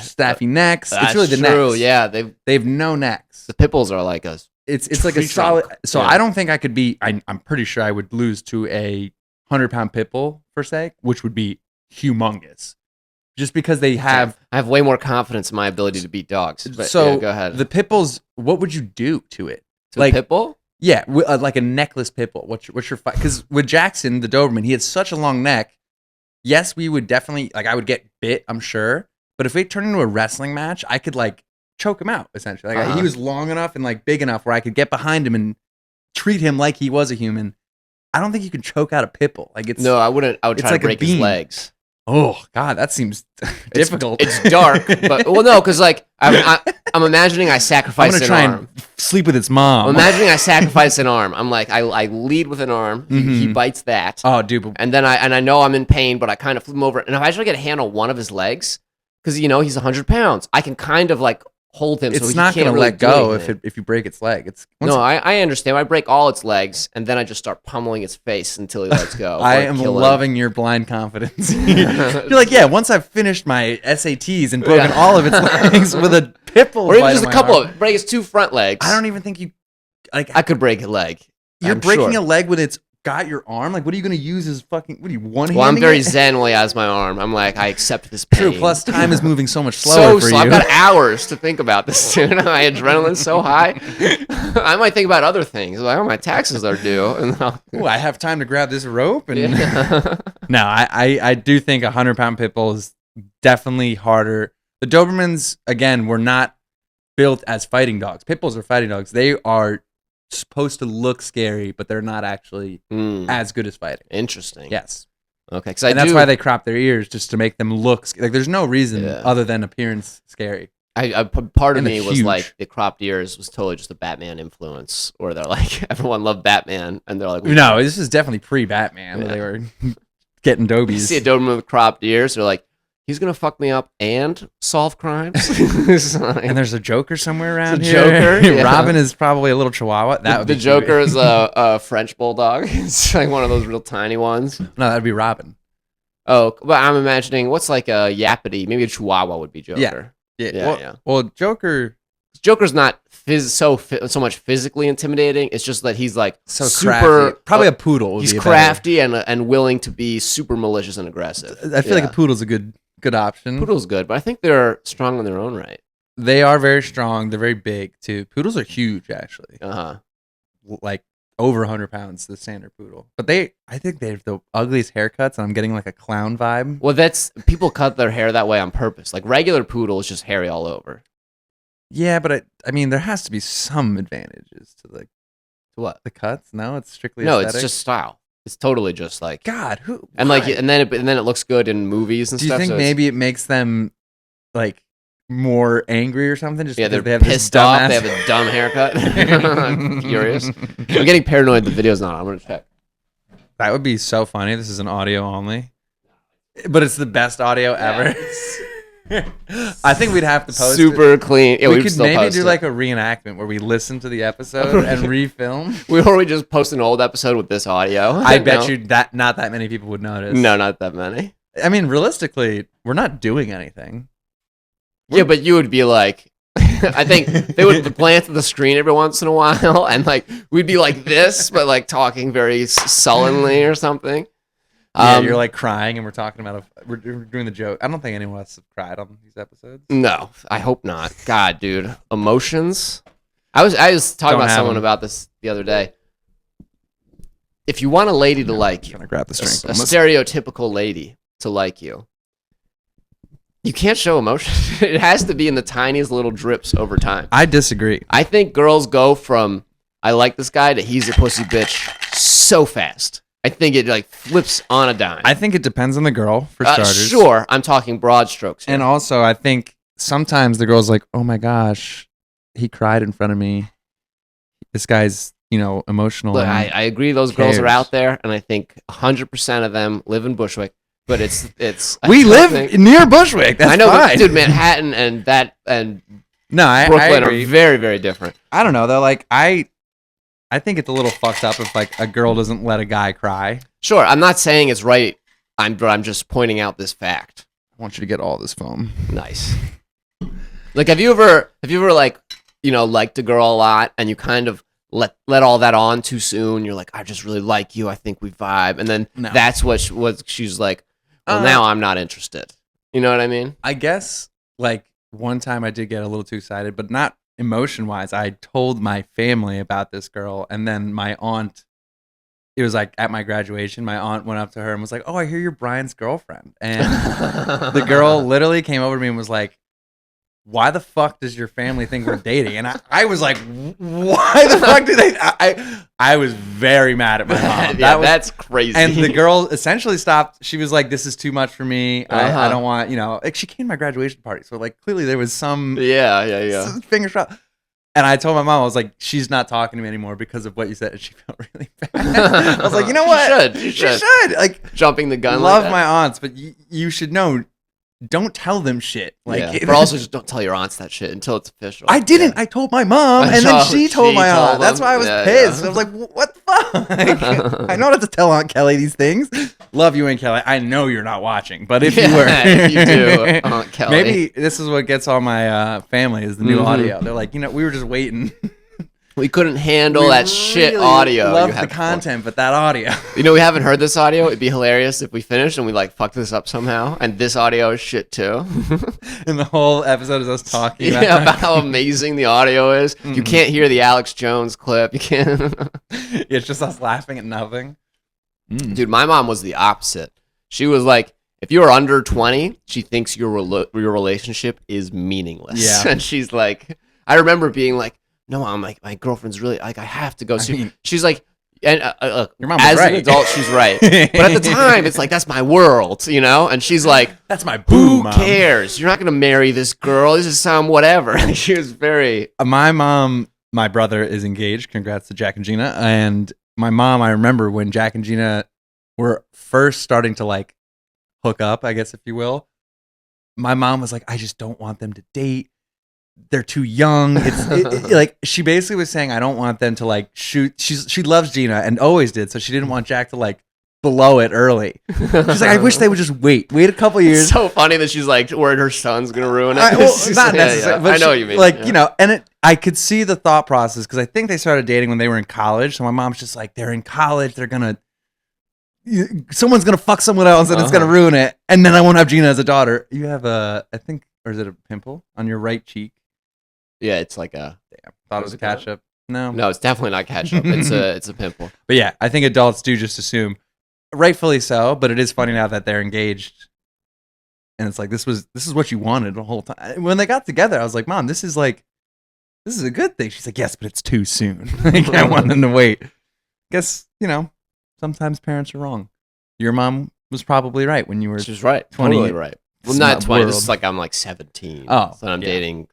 staffy necks. That's it's really the true. necks. Yeah, they have no necks. The pit bulls are like a. It's like a solid. So I don't think I could be. I'm pretty sure I would lose to a 100-pound pit bull per se, which would be humongous. Just because they have. I have way more confidence in my ability to beat dogs. But so go ahead. The pit bulls. What would you do to it? To a pit bull? Yeah, like a necklace pit bull. What's your fight? Because with Jackson, the Doberman, he had such a long neck. Yes, we would definitely, like, I would get bit, I'm sure. But if it turned into a wrestling match, I could, like, choke him out, essentially. Like, he was long enough and, like, big enough where I could get behind him and treat him like he was a human. I don't think you can choke out a pit bull. Like, it's... No, I wouldn't. I would try like to break his legs. Oh, God, that seems difficult. It's dark, but, well, no, because, like, I'm imagining I sacrifice an arm. I'm going to try and sleep with its mom. I'm imagining I sacrifice an arm. I'm like, I lead with an arm. He bites that. Oh, dude. And then I know I'm in pain, but I kind of flip him over. And if I try to get a hand on one of his legs, because, he's 100 pounds, I can kind of, like, hold him. It's so he not can't going to really let go if you break its leg. I understand. I break all its legs, and then I just start pummeling its face until he lets go. I am loving your blind confidence. You're like, yeah, once I've finished my SATs and broken all of its legs with a pit bull, or even just a couple of break its 2 front legs. I don't even think you like. I could break a leg. You're breaking a leg when it's got your arm. Like, what are you going to use as fucking? What are you one-handing? Well, I'm very zen when he has my arm. I'm like, I accept this pain. True. Plus, time is moving so much slower for you. I've got hours to think about this, dude. My adrenaline's so high. I might think about other things. Like, oh, my taxes are due. And I have time to grab this rope. And no, I do think a 100-pound pit bull is definitely harder. The Dobermans, again, were not built as fighting dogs. Pit bulls are fighting dogs. They are supposed to look scary, but they're not actually as good as fighting. Interesting. Yes. Okay. That's why they crop their ears, just to make them look like there's no reason other than appearance scary. Part of And me they're was huge. like the cropped ears was totally just a Batman influence, or they're like everyone loved Batman, and they're like No, this is definitely pre-Batman. Yeah. They were getting you dobies. see a Doberman with cropped ears, they're like he's gonna fuck me up and solve crimes. And there's a Joker somewhere around a here. Joker, yeah. Robin is probably a little chihuahua. That would the be Joker cute. is a French bulldog. It's like one of those real tiny ones. No, that'd be Robin. Oh, but I'm imagining what's like a Yapity, maybe a Chihuahua would be Joker. Yeah. Well, Joker Joker's not so much physically intimidating. It's just that he's like so super crafty. Probably a poodle. Would He's be a better- crafty and willing to be super malicious and aggressive. I feel like a poodle's a good option. Poodle's good, but I think they're strong in their own right. They are very strong. They're very big too. Poodles are huge, actually. Like over 100 pounds, the standard poodle. But I think they have the ugliest haircuts, and I'm getting like a clown vibe. Well, that's people cut their hair that way on purpose. Like regular poodle is just hairy all over. Yeah, but I mean, there has to be some advantages to like What? the cuts. No, it's strictly No, aesthetic? it's just style. It's totally just like God. Who and why? like and then it looks good in movies and Do you stuff. think so it's- maybe it makes them like more angry or something? Just Yeah, because they're they have this pissed off. They dumbass- have a dumb haircut. I'm curious. I'm getting paranoid. The video's not. I'm gonna check. That would be so funny. This is an audio only, but it's the best audio ever. I think we'd have to post Super it. clean. Yeah, we we'd could still maybe post do it. like a reenactment where we listen to the episode and refilm. We just post an old episode with this audio. I bet No. you that not that many people would notice. No, not that many. I mean, realistically, we're not doing anything. Yeah, but you would be like, I think they would glance at the screen every once in a while, and like we'd be like this, but like talking very sullenly or something. Yeah, you're like crying, and we're talking about we're doing the joke. I don't think anyone else has cried on these episodes. No, I hope not. God, dude, emotions. I was talking Don't about have someone them. about this the other day. If you want a lady to like you, Gonna grab the a string. stereotypical lady to like you, you can't show emotion. It has to be in the tiniest little drips over time. I disagree. I think girls go from I like this guy to he's a pussy bitch so fast. I think it like flips on a dime. I think it depends on the girl for starters. Sure, I'm talking broad strokes here. And also, I think sometimes the girl's like, "Oh my gosh, he cried in front of me. This guy's, emotional." Look, and I agree those girls are cares. out there, and I think 100% of them live in Bushwick. But it's we I live think- near Bushwick. That's I know, fine. but dude, Manhattan and No, I Brooklyn are agree. very, very different. I don't know though. Like I think it's a little fucked up if like a girl doesn't let a guy cry. Sure, I'm not saying it's right. I'm just pointing out this fact. I want you to get all this foam. Nice. Like, have you ever like, liked a girl a lot and you kind of let all that on too soon? You're like, I just really like you. I think we vibe. And then No. that's what she's like, well, now I'm not interested. You know what I mean? I guess like one time I did get a little too excited, but not emotion wise. I told my family about this girl, and then my aunt, it was like at my graduation, my aunt went up to her and was like, "Oh, I hear you're Brian's girlfriend." And the girl literally came over to me and was like, "Why the fuck does your family think we're dating?" And I was like, "Why the fuck do they?" I was very mad at my mom. Yeah, that's crazy. And the girl essentially stopped. She was like, "This is too much for me. I don't want, like she came to my graduation party. So like clearly there was some yeah. fingers crossed." And I told my mom, I was like, "She's not talking to me anymore because of what you said." And she felt really bad. I was like, "You know what? She She should. should. Like, Jumping the gun. love like my that. aunts, but you should know. Don't tell them shit. Like, Yeah. But also just don't tell your aunts that shit until it's official. I didn't. I told my mom, and then Oh, she told she my told aunt. That's them? why I was Yeah, pissed. yeah. I was like, "What the fuck?" I know not to tell Aunt Kelly these things. Love you, Aunt Kelly. I know you're not watching, but if you were, if you do, Aunt Kelly. maybe this is what gets all my family is the new Mhm. audio. They're like, we were just waiting. We couldn't handle We that shit really audio. you Love had the before. content, but that audio. We haven't heard this audio. It'd be hilarious if we finished and we like fucked this up somehow. And this audio is shit too. And the whole episode is us talking. Yeah, about how amazing the audio is. You Mhm. can't hear the Alex Jones clip. You can't. It's just us laughing at nothing. Dude, my mom was the opposite. She was like, if you're under 20, she thinks your relationship is meaningless. Yeah. And she's like, I remember being like, no, Mom, like my girlfriend's really like, I have to go see. mean- She's like, And look, Your mom was as right. an adult, she's right. But at the time, it's like, that's my world, you know? And she's like, That's my who boo, Mom. cares? You're not going to marry this girl. This is some whatever. She was very... My mom, my brother is engaged. Congrats to Jack and Gina. And my mom, I remember when Jack and Gina were first starting to like hook up, I guess, if you will. My mom was like, I just don't want them to date. They're too young. Like she basically was saying, I don't want them to like shoot. She loves Gina and always did. So she didn't want Jack to like blow it early. She's like, I wish they would just wait a couple years. It's so funny that she's like worried her son's going to ruin it. Not necessarily. But I know what you mean. Like, you know, and I could see the thought process because I think they started dating when they were in college. So my mom's just like, they're in college. They're going to, someone's going to fuck someone else and it's going to ruin it. And then I won't have Gina as a daughter. You have a, I think, or is it a pimple on your right cheek? Yeah, it's like a... Damn, thought it was a ketchup. No. No, it's definitely not ketchup. It's a pimple. But yeah, I think adults do just assume, rightfully so, but it is funny now that they're engaged. And it's like, this is what you wanted the whole time. When they got together, I was like, Mom, this is a good thing. She's like, yes, but it's too soon. Like, I want them to wait. Guess, you know, sometimes parents are wrong. Your mom was probably right when you were She was right. 20. Totally right. Well, not 20. This world. is like I'm like 17. Oh, So I'm yeah. dating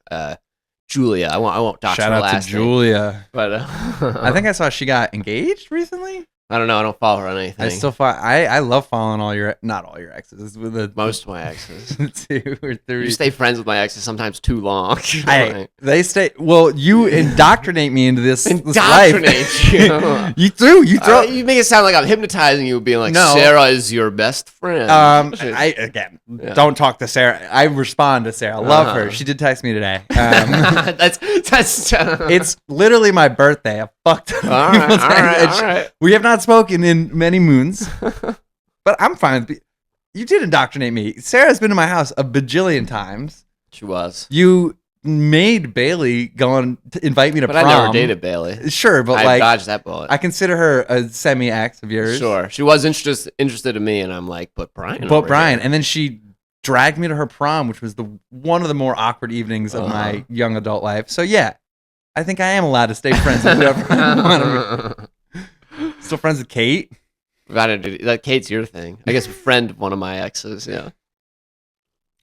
Julia. I won't dox Shout her out last to name. Julia. But I think I saw she got engaged recently. I don't know. I don't follow her on anything. I still I love following not all your exes, with the Most of my exes. 2 or 3. You stay friends with my exes sometimes too long. They stay. Well, you indoctrinate me into this life. Indoctrinate you. You throw. You make it sound like I'm hypnotizing you, being like, No. Sarah is your best friend. Yeah. Don't talk to Sarah. I respond to Sarah. I love her. Uh-huh. She did text me today. That's It's literally my birthday. I fucked up. all right. We have not spoken in many moons, but I'm fine. You did indoctrinate me. Sarah's been to my house a bajillion times. She was. You made Bailey go on to invite me to But prom. I never dated Bailey. Sure, but I like dodged that bullet. I consider her a semi-ex of yours. Sure. She was interested in me, and I'm like, but Brian. But over Brian, here. and then she dragged me to her prom, which was one of the more awkward evenings of my young adult life. So yeah, I think I am allowed to stay friends with whoever I want to be. Still friends with Kate? That Kate's your thing. I guess a friend of one of my exes. Yeah.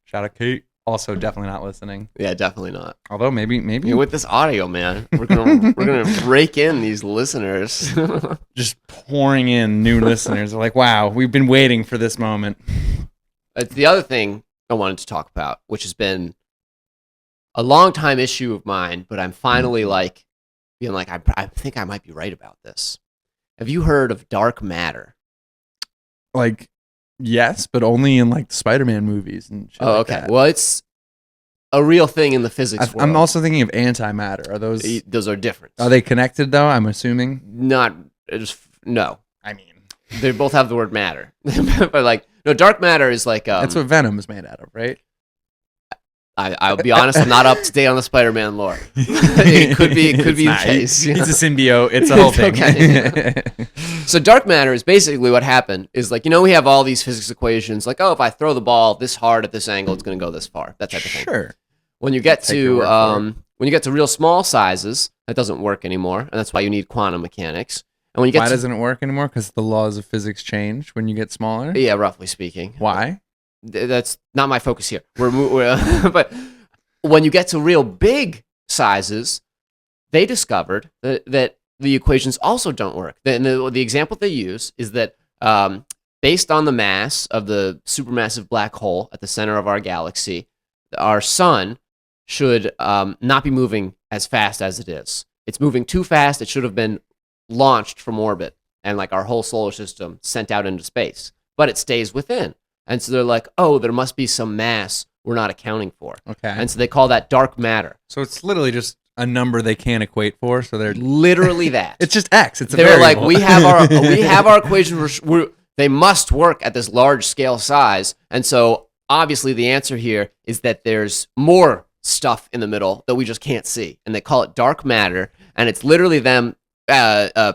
Shout out Kate. Also, definitely not listening. Yeah, definitely not. Although maybe With this audio, man, we're gonna break in these listeners. just pouring in new listeners. They're like, wow, we've been waiting for this moment. It's the other thing I wanted to talk about, which has been a long time issue of mine, but I'm finally like being like, I think I might be right about this. Have you heard of dark matter? Like, yes, but only in like the Spider-Man movies and shit. Oh, like okay. that. Well, it's a real thing in the physics world. I'm also thinking of antimatter. Are Those are different. they connected though? I'm assuming. Not just no. I mean, They both have the word matter, but like no, dark matter is like that's what Venom is made out of, right? I'll be honest, I'm not up to date on the Spider-Man lore. It could be the case. He's a symbiote. It's a whole thing. Okay. So dark matter is basically what happened. Is like, we have all these physics equations. Like, if I throw the ball this hard at this angle, it's going to go this far. That type of thing. Sure. When you get Take your word for it. real small sizes, that doesn't work anymore, and that's why you need quantum mechanics. And when you get Why doesn't it work anymore? Because the laws of physics change when you get smaller. yeah, roughly speaking. Why? That's not my focus here. But when you get to real big sizes, they discovered that the equations also don't work. The example they use is that based on the mass of the supermassive black hole at the center of our galaxy, our sun should not be moving as fast as it is. It's moving too fast. It should have been launched from orbit and like our whole solar system sent out into space, but it stays within. And so they're like, oh, there must be some mass we're not accounting for. Okay. And so they call that dark matter. So it's literally just a number they can't equate for. So they're Literally that. it's just X. It's a They were like, variable. we have our equations. They must work at this large scale size. And so obviously the answer here is that there's more stuff in the middle that we just can't see. And they call it dark matter. And it's literally them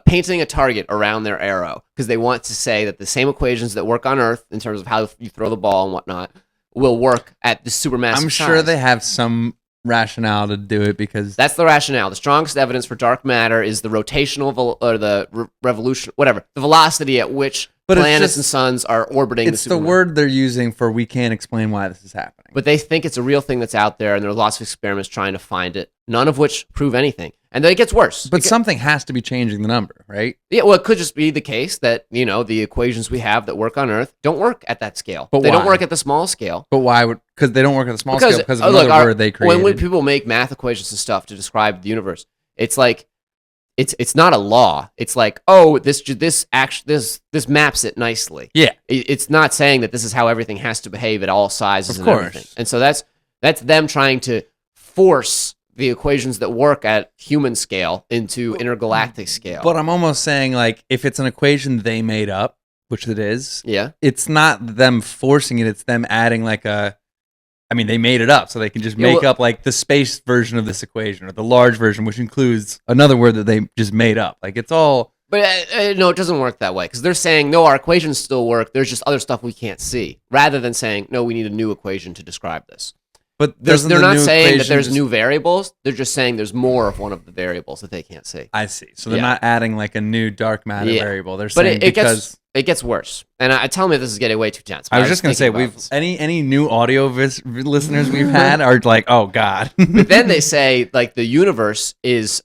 painting a target around their arrow because they want to say that the same equations that work on Earth in terms of how you throw the ball and whatnot will work at the supermassive I'm sure size. they have some rationale to do it because That's the rationale. The strongest evidence for dark matter is the rotational or the revolution, whatever, the velocity at which planets and suns are orbiting it's the the supernovae. word they're using for we can't explain why this is happening. But they think it's a real thing that's out there, and there are lots of experiments trying to find it, none of which prove anything. And then it gets worse. But something has to be changing the number, right? Yeah, well, it could just be the case that, the equations we have that work on Earth don't work at that scale. But they don't why? work at the small scale. But why would? Because they don't work at the small scale because of another word they created. When people make math equations and stuff to describe the universe, it's like it's not a law. It's like, oh, this maps it nicely. Yeah. It's not saying that this is how everything has to behave at all sizes Of and course. everything. And so that's them trying to force the equations that work at human scale into intergalactic scale. But I'm almost saying, like, if it's an equation they made up, which it is, yeah. it's not them forcing it. It's them adding they made it up, so they can just make up like the space version of this equation or the large version, which includes another word that they just made up. Like, it's all. But no, it doesn't work that way because they're saying, no, our equations still work. There's just other stuff we can't see. Rather than saying, no, we need a new equation to describe this. But they're not saying that there's just... new variables. They're just saying there's more of one of the variables that they can't see. I see. So they're not adding like a new dark matter variable. They're but saying it gets worse. And I tell me this is getting way too tense. I was just gonna say any new audio listeners we've had are like, oh god. But then they say like the universe is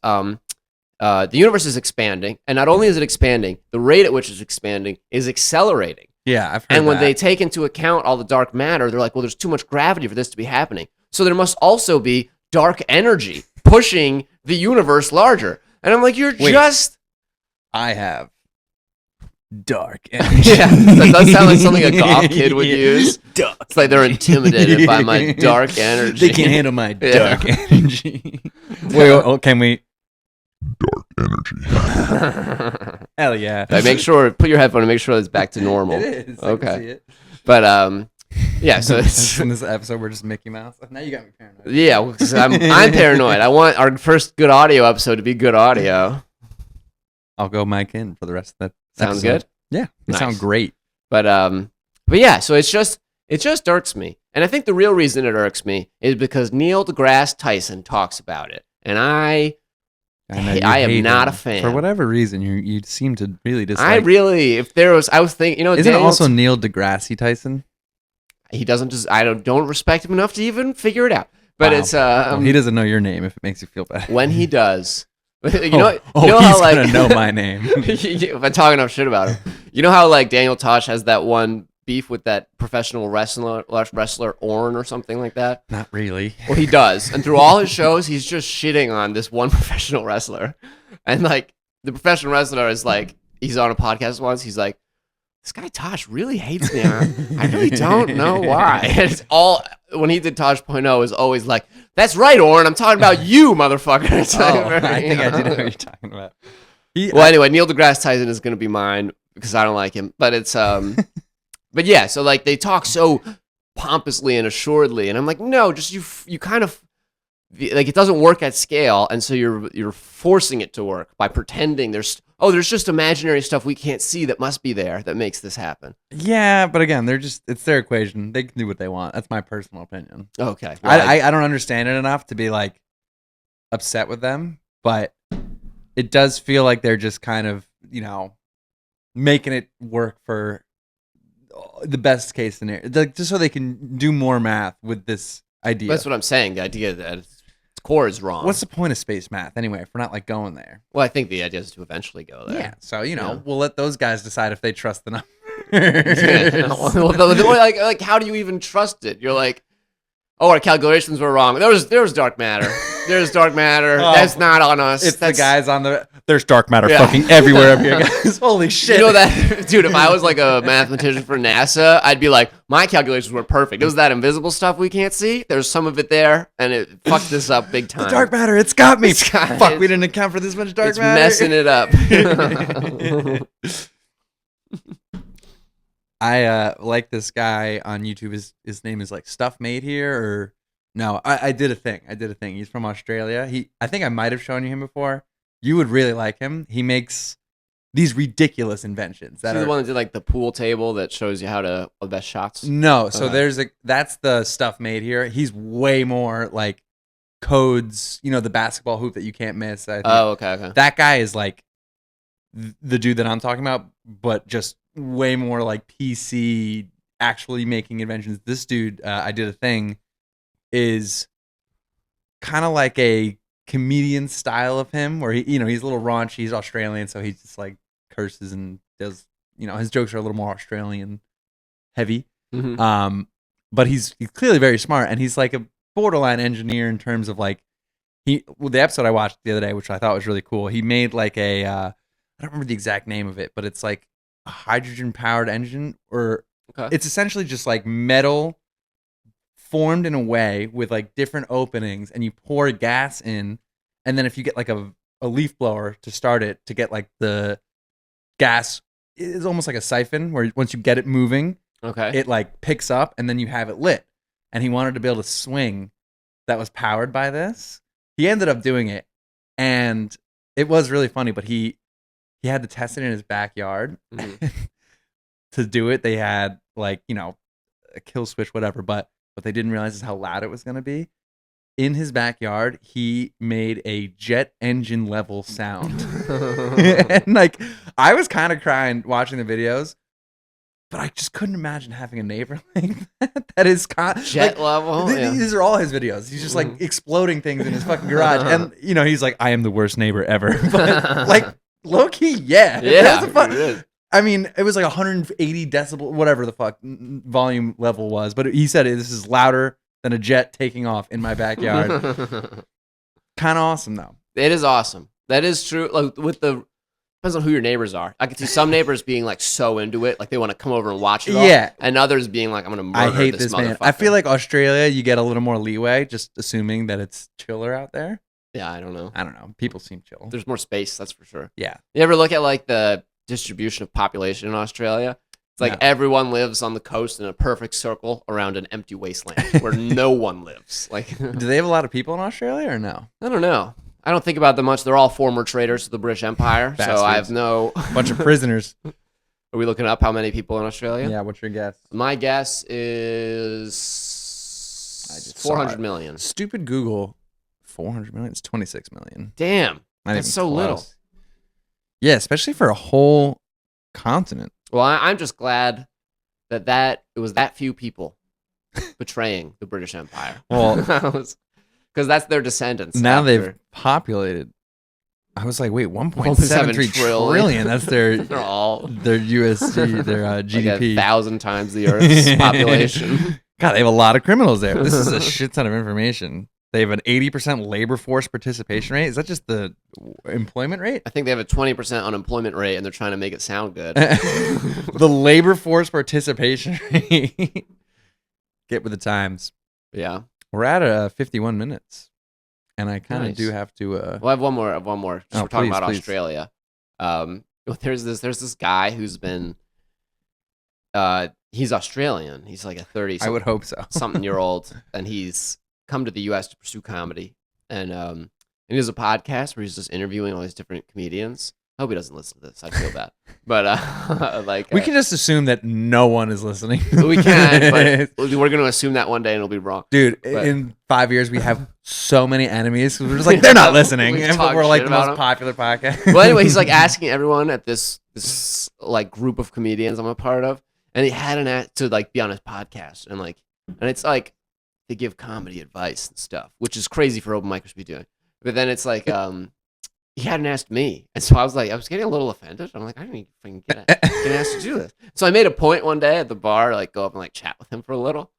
expanding, and not only is it expanding, the rate at which it's expanding is accelerating. Yeah, I've heard And when that. they take into account all the dark matter, they're like, well, there's too much gravity for this to be happening. So there must also be dark energy pushing the universe larger. And I'm like, I have dark energy. Yeah, that does sound like something a goth kid would use. It's like they're intimidated by my dark energy. They can't handle my dark energy. Wait, can we? Dark energy. Hell yeah. Like, put your headphone and make sure it's back to normal. It is. Okay. I can see it. But yeah, so it's in this episode we're just Mickey Mouse. Now you got me paranoid. yeah, because I'm paranoid. I want our first good audio episode to be good audio. I'll go mic in for the rest of the Sounds episode. good. Yeah, it Nice. sounds great. But yeah, so it just irks me, and I think the real reason it irks me is because Neil deGrasse Tyson talks about it, and I am not a fan. For whatever reason, you seem to really dislike. I was thinking, Isn't it also Neil deGrasse Tyson? He doesn't just. I don't respect him enough to even figure it out. But Wow. it's Well, he doesn't know your name if it makes you feel bad. when he does. you he's know how like gonna know my name. if I talk enough shit about him, you know how like Daniel Tosh has that one beef with that professional wrestler Orn or something like that. Not really. Well, he does, and through all his shows, he's just shitting on this one professional wrestler, and like the professional wrestler is like, he's on a podcast once, he's like, this guy Tosh really hates me. I really don't know why. And it's all when he did Tosh.0 is always like, that's right, Orn. I'm talking about you, motherfucker. It's like I think I do know what you're talking about. Anyway, Neil deGrasse Tyson is going to be mine because I don't like him. But it's but yeah. So like they talk so pompously and assuredly, and I'm like, no, just you kind of like it doesn't work at scale, and so you're forcing it to work by pretending there's just imaginary stuff we can't see that must be there that makes this happen. Yeah, but again, it's their equation. They can do what they want. That's my personal opinion. Okay, well, I don't understand it enough to be like upset with them, but it does feel like they're just kind of making it work for the best case scenario, like, just so they can do more math with this idea. That's what I'm saying. The idea that its core is wrong. What's the point of space math anyway if we're not like going there? Well, I think the idea is to eventually go there. Yeah. So we'll let those guys decide if they trust the numbers. like how do you even trust it? You're like, oh, our calculations were wrong. There was dark matter. There's dark matter. That's not on us. It's That's the guys on the. There's dark matter fucking everywhere up here, guys. Holy shit! You know that, dude? If I was like a mathematician for NASA, I'd be like, my calculations were perfect. It was that invisible stuff we can't see. There's some of it there, and it fucked this up big time. The dark matter, it's got me. Fuck, we didn't account for this much dark matter. It's messing it up. I like this guy on YouTube. His name is like Stuff Made Here, or no? I did a thing. He's from Australia. I think I might have shown you him before. You would really like him. He makes these ridiculous inventions. Is he the one that did like the pool table that shows you how to the best shots? No, so that's the Stuff Made Here. He's way more like codes, the basketball hoop that you can't miss. I think. Oh, okay. That guy is like the dude that I'm talking about, but just way more like PC, actually making inventions. This dude, I did a thing, is kind of like a comedian style of him, where he's a little raunchy. He's Australian, so he just like curses and does, his jokes are a little more Australian heavy. Mhm. But he's clearly very smart, and he's like a borderline engineer in terms of like the episode I watched the other day, which I thought was really cool. He made like a I don't remember the exact name of it, but it's like a hydrogen powered engine, or Okay. it's essentially just like metal formed in a way with like different openings, and you pour gas in, and then if you get like a leaf blower to start it, to get like the gas, is almost like a siphon where once you get it moving, Okay. it like picks up, and then you have it lit. And he wanted to be able to swing that was powered by this. He ended up doing it, and it was really funny, but he had to test it in his backyard. Mhm. To do it, they had like, a kill switch, whatever, but what they didn't realize is how loud it was going to be. In his backyard, he made a jet engine level sound. And like, I was kind of crying watching the videos, but I just couldn't imagine having a neighbor like that. That is Jet level. Yeah. These are all his videos. He's just like exploding things in his fucking garage, and he's like, "I am the worst neighbor ever." But like, low key, yeah, Yeah. That's It is. I mean, it was like 180 decibel, whatever the fuck volume level was, but he said this is louder than a jet taking off in my backyard. Kind of awesome, though. It is awesome. That is true. Like depends on who your neighbors are. I could see some neighbors being like so into it, like they want to come over and watch it all. Yeah. And others being like, I'm gonna murder I hate this man. motherfucker. I feel like Australia, you get a little more leeway, just assuming that it's chiller out there. Yeah, I don't know. People seem chill. There's more space, that's for sure. Yeah. You ever look at like the distribution of population in Australia? It's like No. everyone lives on the coast in a perfect circle around an empty wasteland where no one lives. Like, Do they have a lot of people in Australia or no? I don't know. I don't think about them much. They're all former traitors to the British Empire, so I have Bastards. no. Bunch of prisoners. Are we looking up how many people in Australia? Yeah, what's your guess? My guess is I just saw 400 it. million. Stupid Google. 400 million? It's 26 million. Damn, Not that's even so little. close. Yeah, especially for a whole continent. Well, I'm just glad that it was that few people betraying the British Empire. Well, because that's their descendants. now after. they've populated. I was like, wait, 1.73 1.7 trillion. That's their They're all USD, their like GDP. 1,000 times the Earth's population. God, they have a lot of criminals there. This is a shit ton of information. They have an 80% labor force participation rate. Is that just the employment rate? I think they have a 20% unemployment rate, and they're trying to make it sound good. The labor force participation rate. Get with the times. Yeah. We're at 51 minutes, and I kind of Nice. do have to. Well, I have one more. Oh, We're talking please, about please. Australia. There's this guy who's been. He's Australian. He's like a 30. I would hope so. something year old, and he's come to the U.S. to pursue comedy, and he has a podcast where he's just interviewing all these different comedians. I hope he doesn't listen to this. I feel bad, but We can just assume that no one is listening. we can, but we're going to assume that one day and it'll be wrong. Dude, But- in 5 years, we have so many enemies. We're just like, they're not listening. We And talk we're like shit the about most them. popular podcast. Well, anyway, he's like asking everyone at this like group of comedians I'm a part of, and he had an act to like be on his podcast, and it's like they give comedy advice and stuff, which is crazy for open micers to be doing. But then it's like he hadn't asked me, and so I was getting a little offended. I'm like, I didn't even get asked to do this. So I made a point one day at the bar, like go up and like chat with him for a little,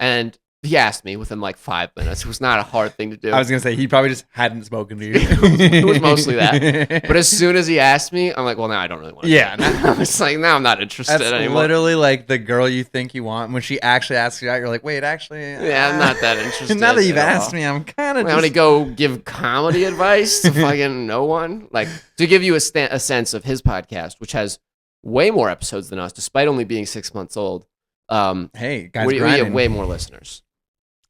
and he asked me within like 5 minutes. It was not a hard thing to do. I was going to say, he probably just hadn't spoken to you. It was mostly that. But as soon as he asked me, I'm like, well, now I don't really want to. Yeah. It's like, now I'm not interested That's anymore. literally like the girl you think you want. When she actually asks you out, you're like, wait, actually. Yeah, I'm not that interested. Now that you've at asked all. me, I'm kind of I'm going to go give comedy advice to fucking no one. Like, to give you a sense of his podcast, which has way more episodes than us, despite only being 6 months old. Hey, guys, We have grinding. way more listeners.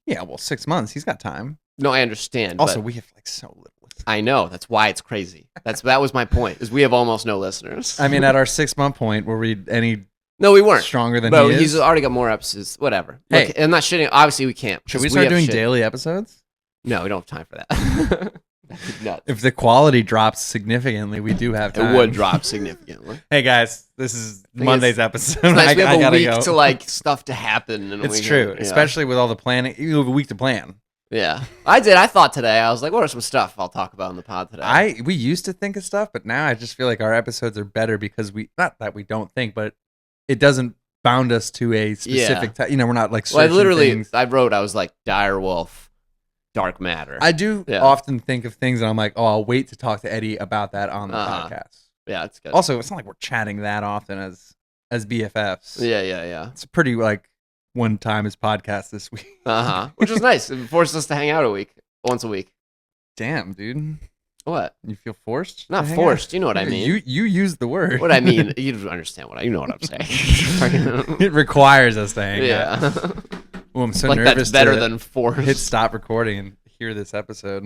Yeah, well, 6 months. He's got time. No, I understand. Also, but we have like so little. I know. That's why it's crazy. That was my point, is we have almost no listeners. I mean, at our 6 month point, were we any No, we weren't. stronger than But he is? he's already got more episodes. Whatever. Hey. Look, I'm not shitting. Obviously, we can't. Should because we start have doing shit. daily episodes? No, we don't have time for that. That'd be nuts. If the quality drops significantly, we do have time. It would drop significantly. Hey guys, this is Thing Monday's is, episode. It's nice we have a gotta week go. to like stuff to happen. And It's true, especially with all the planning. You have a week to plan. Yeah, I did. I thought today. I was like, "What are some stuff I'll talk about on the pod today?" We used to think of stuff, but now I just feel like our episodes are better because not that we don't think, but it doesn't bound us to a specific time. We're not like Well, I searching literally, things. I was like, "Dire Wolf, Dark Matter." I do often think of things, and I'm like, oh, I'll wait to talk to Eddie about that on the podcast. Yeah, it's good. Also, it's not like we're chatting that often as BFFs. Yeah. It's pretty like one time his podcast this week. Which was nice. It forced us to hang out once a week. Damn, dude. What? You feel forced? Not to hang forced. out? You know what I mean. You use the word. What I mean, you understand you know what I'm saying. It requires us to hang out. Yeah. Oh, I'm so like nervous. That's better to than forced. hit stop recording and hear this episode.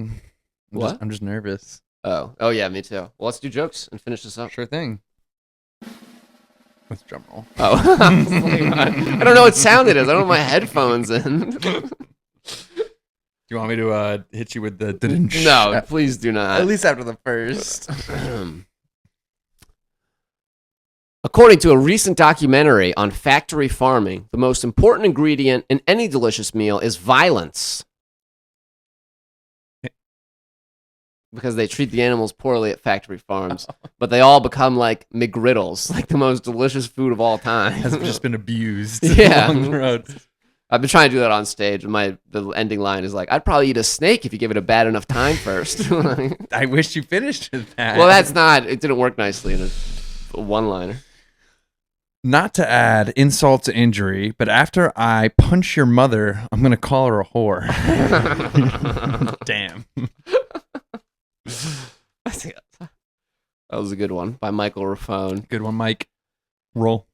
I'm just nervous. Oh yeah, me too. Well, let's do jokes and finish this up. Sure thing. Let's drum roll. Oh, I don't know what sound it is. I don't have my headphones in. Do you want me to hit you with the? No, please do not. At least after the first. According to a recent documentary on factory farming, the most important ingredient in any delicious meal is violence. Because they treat the animals poorly at factory farms, but they all become like McGriddles, like the most delicious food of all time. Has just been abused Yeah. along the road. I've been trying to do that on stage. The ending line is like, "I'd probably eat a snake if you give it a bad enough time first." I wish you finished with that. Well, it didn't work nicely in a one-liner. Not to add insult to injury, but after I punch your mother, I'm going to call her a whore. Damn. That was a good one by Michael Raffone. Good one, Mike. Roll.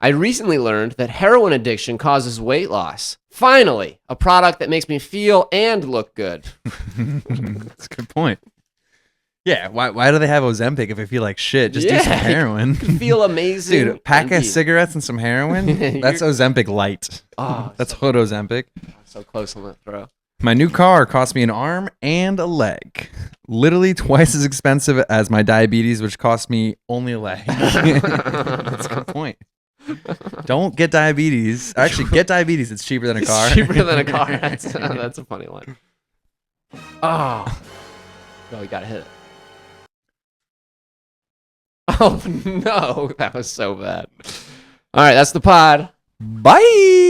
I recently learned that heroin addiction causes weight loss. Finally, a product that makes me feel and look good. That's a good point. Yeah, why do they have Ozempic if I feel like shit? Just do some heroin. Feel amazing. Dude, a pack of cigarettes and some heroin? That's Ozempic light. Oh, that's hood Ozempic. So close on that throw. My new car cost me an arm and a leg. Literally twice as expensive as my diabetes, which cost me only a leg. That's a good point. Don't get diabetes. Actually, get diabetes. It's cheaper than a car. It's cheaper than a car. That's a funny one. Oh. No, you gotta hit it. Oh, no. That was so bad. All right, that's the pod. Bye.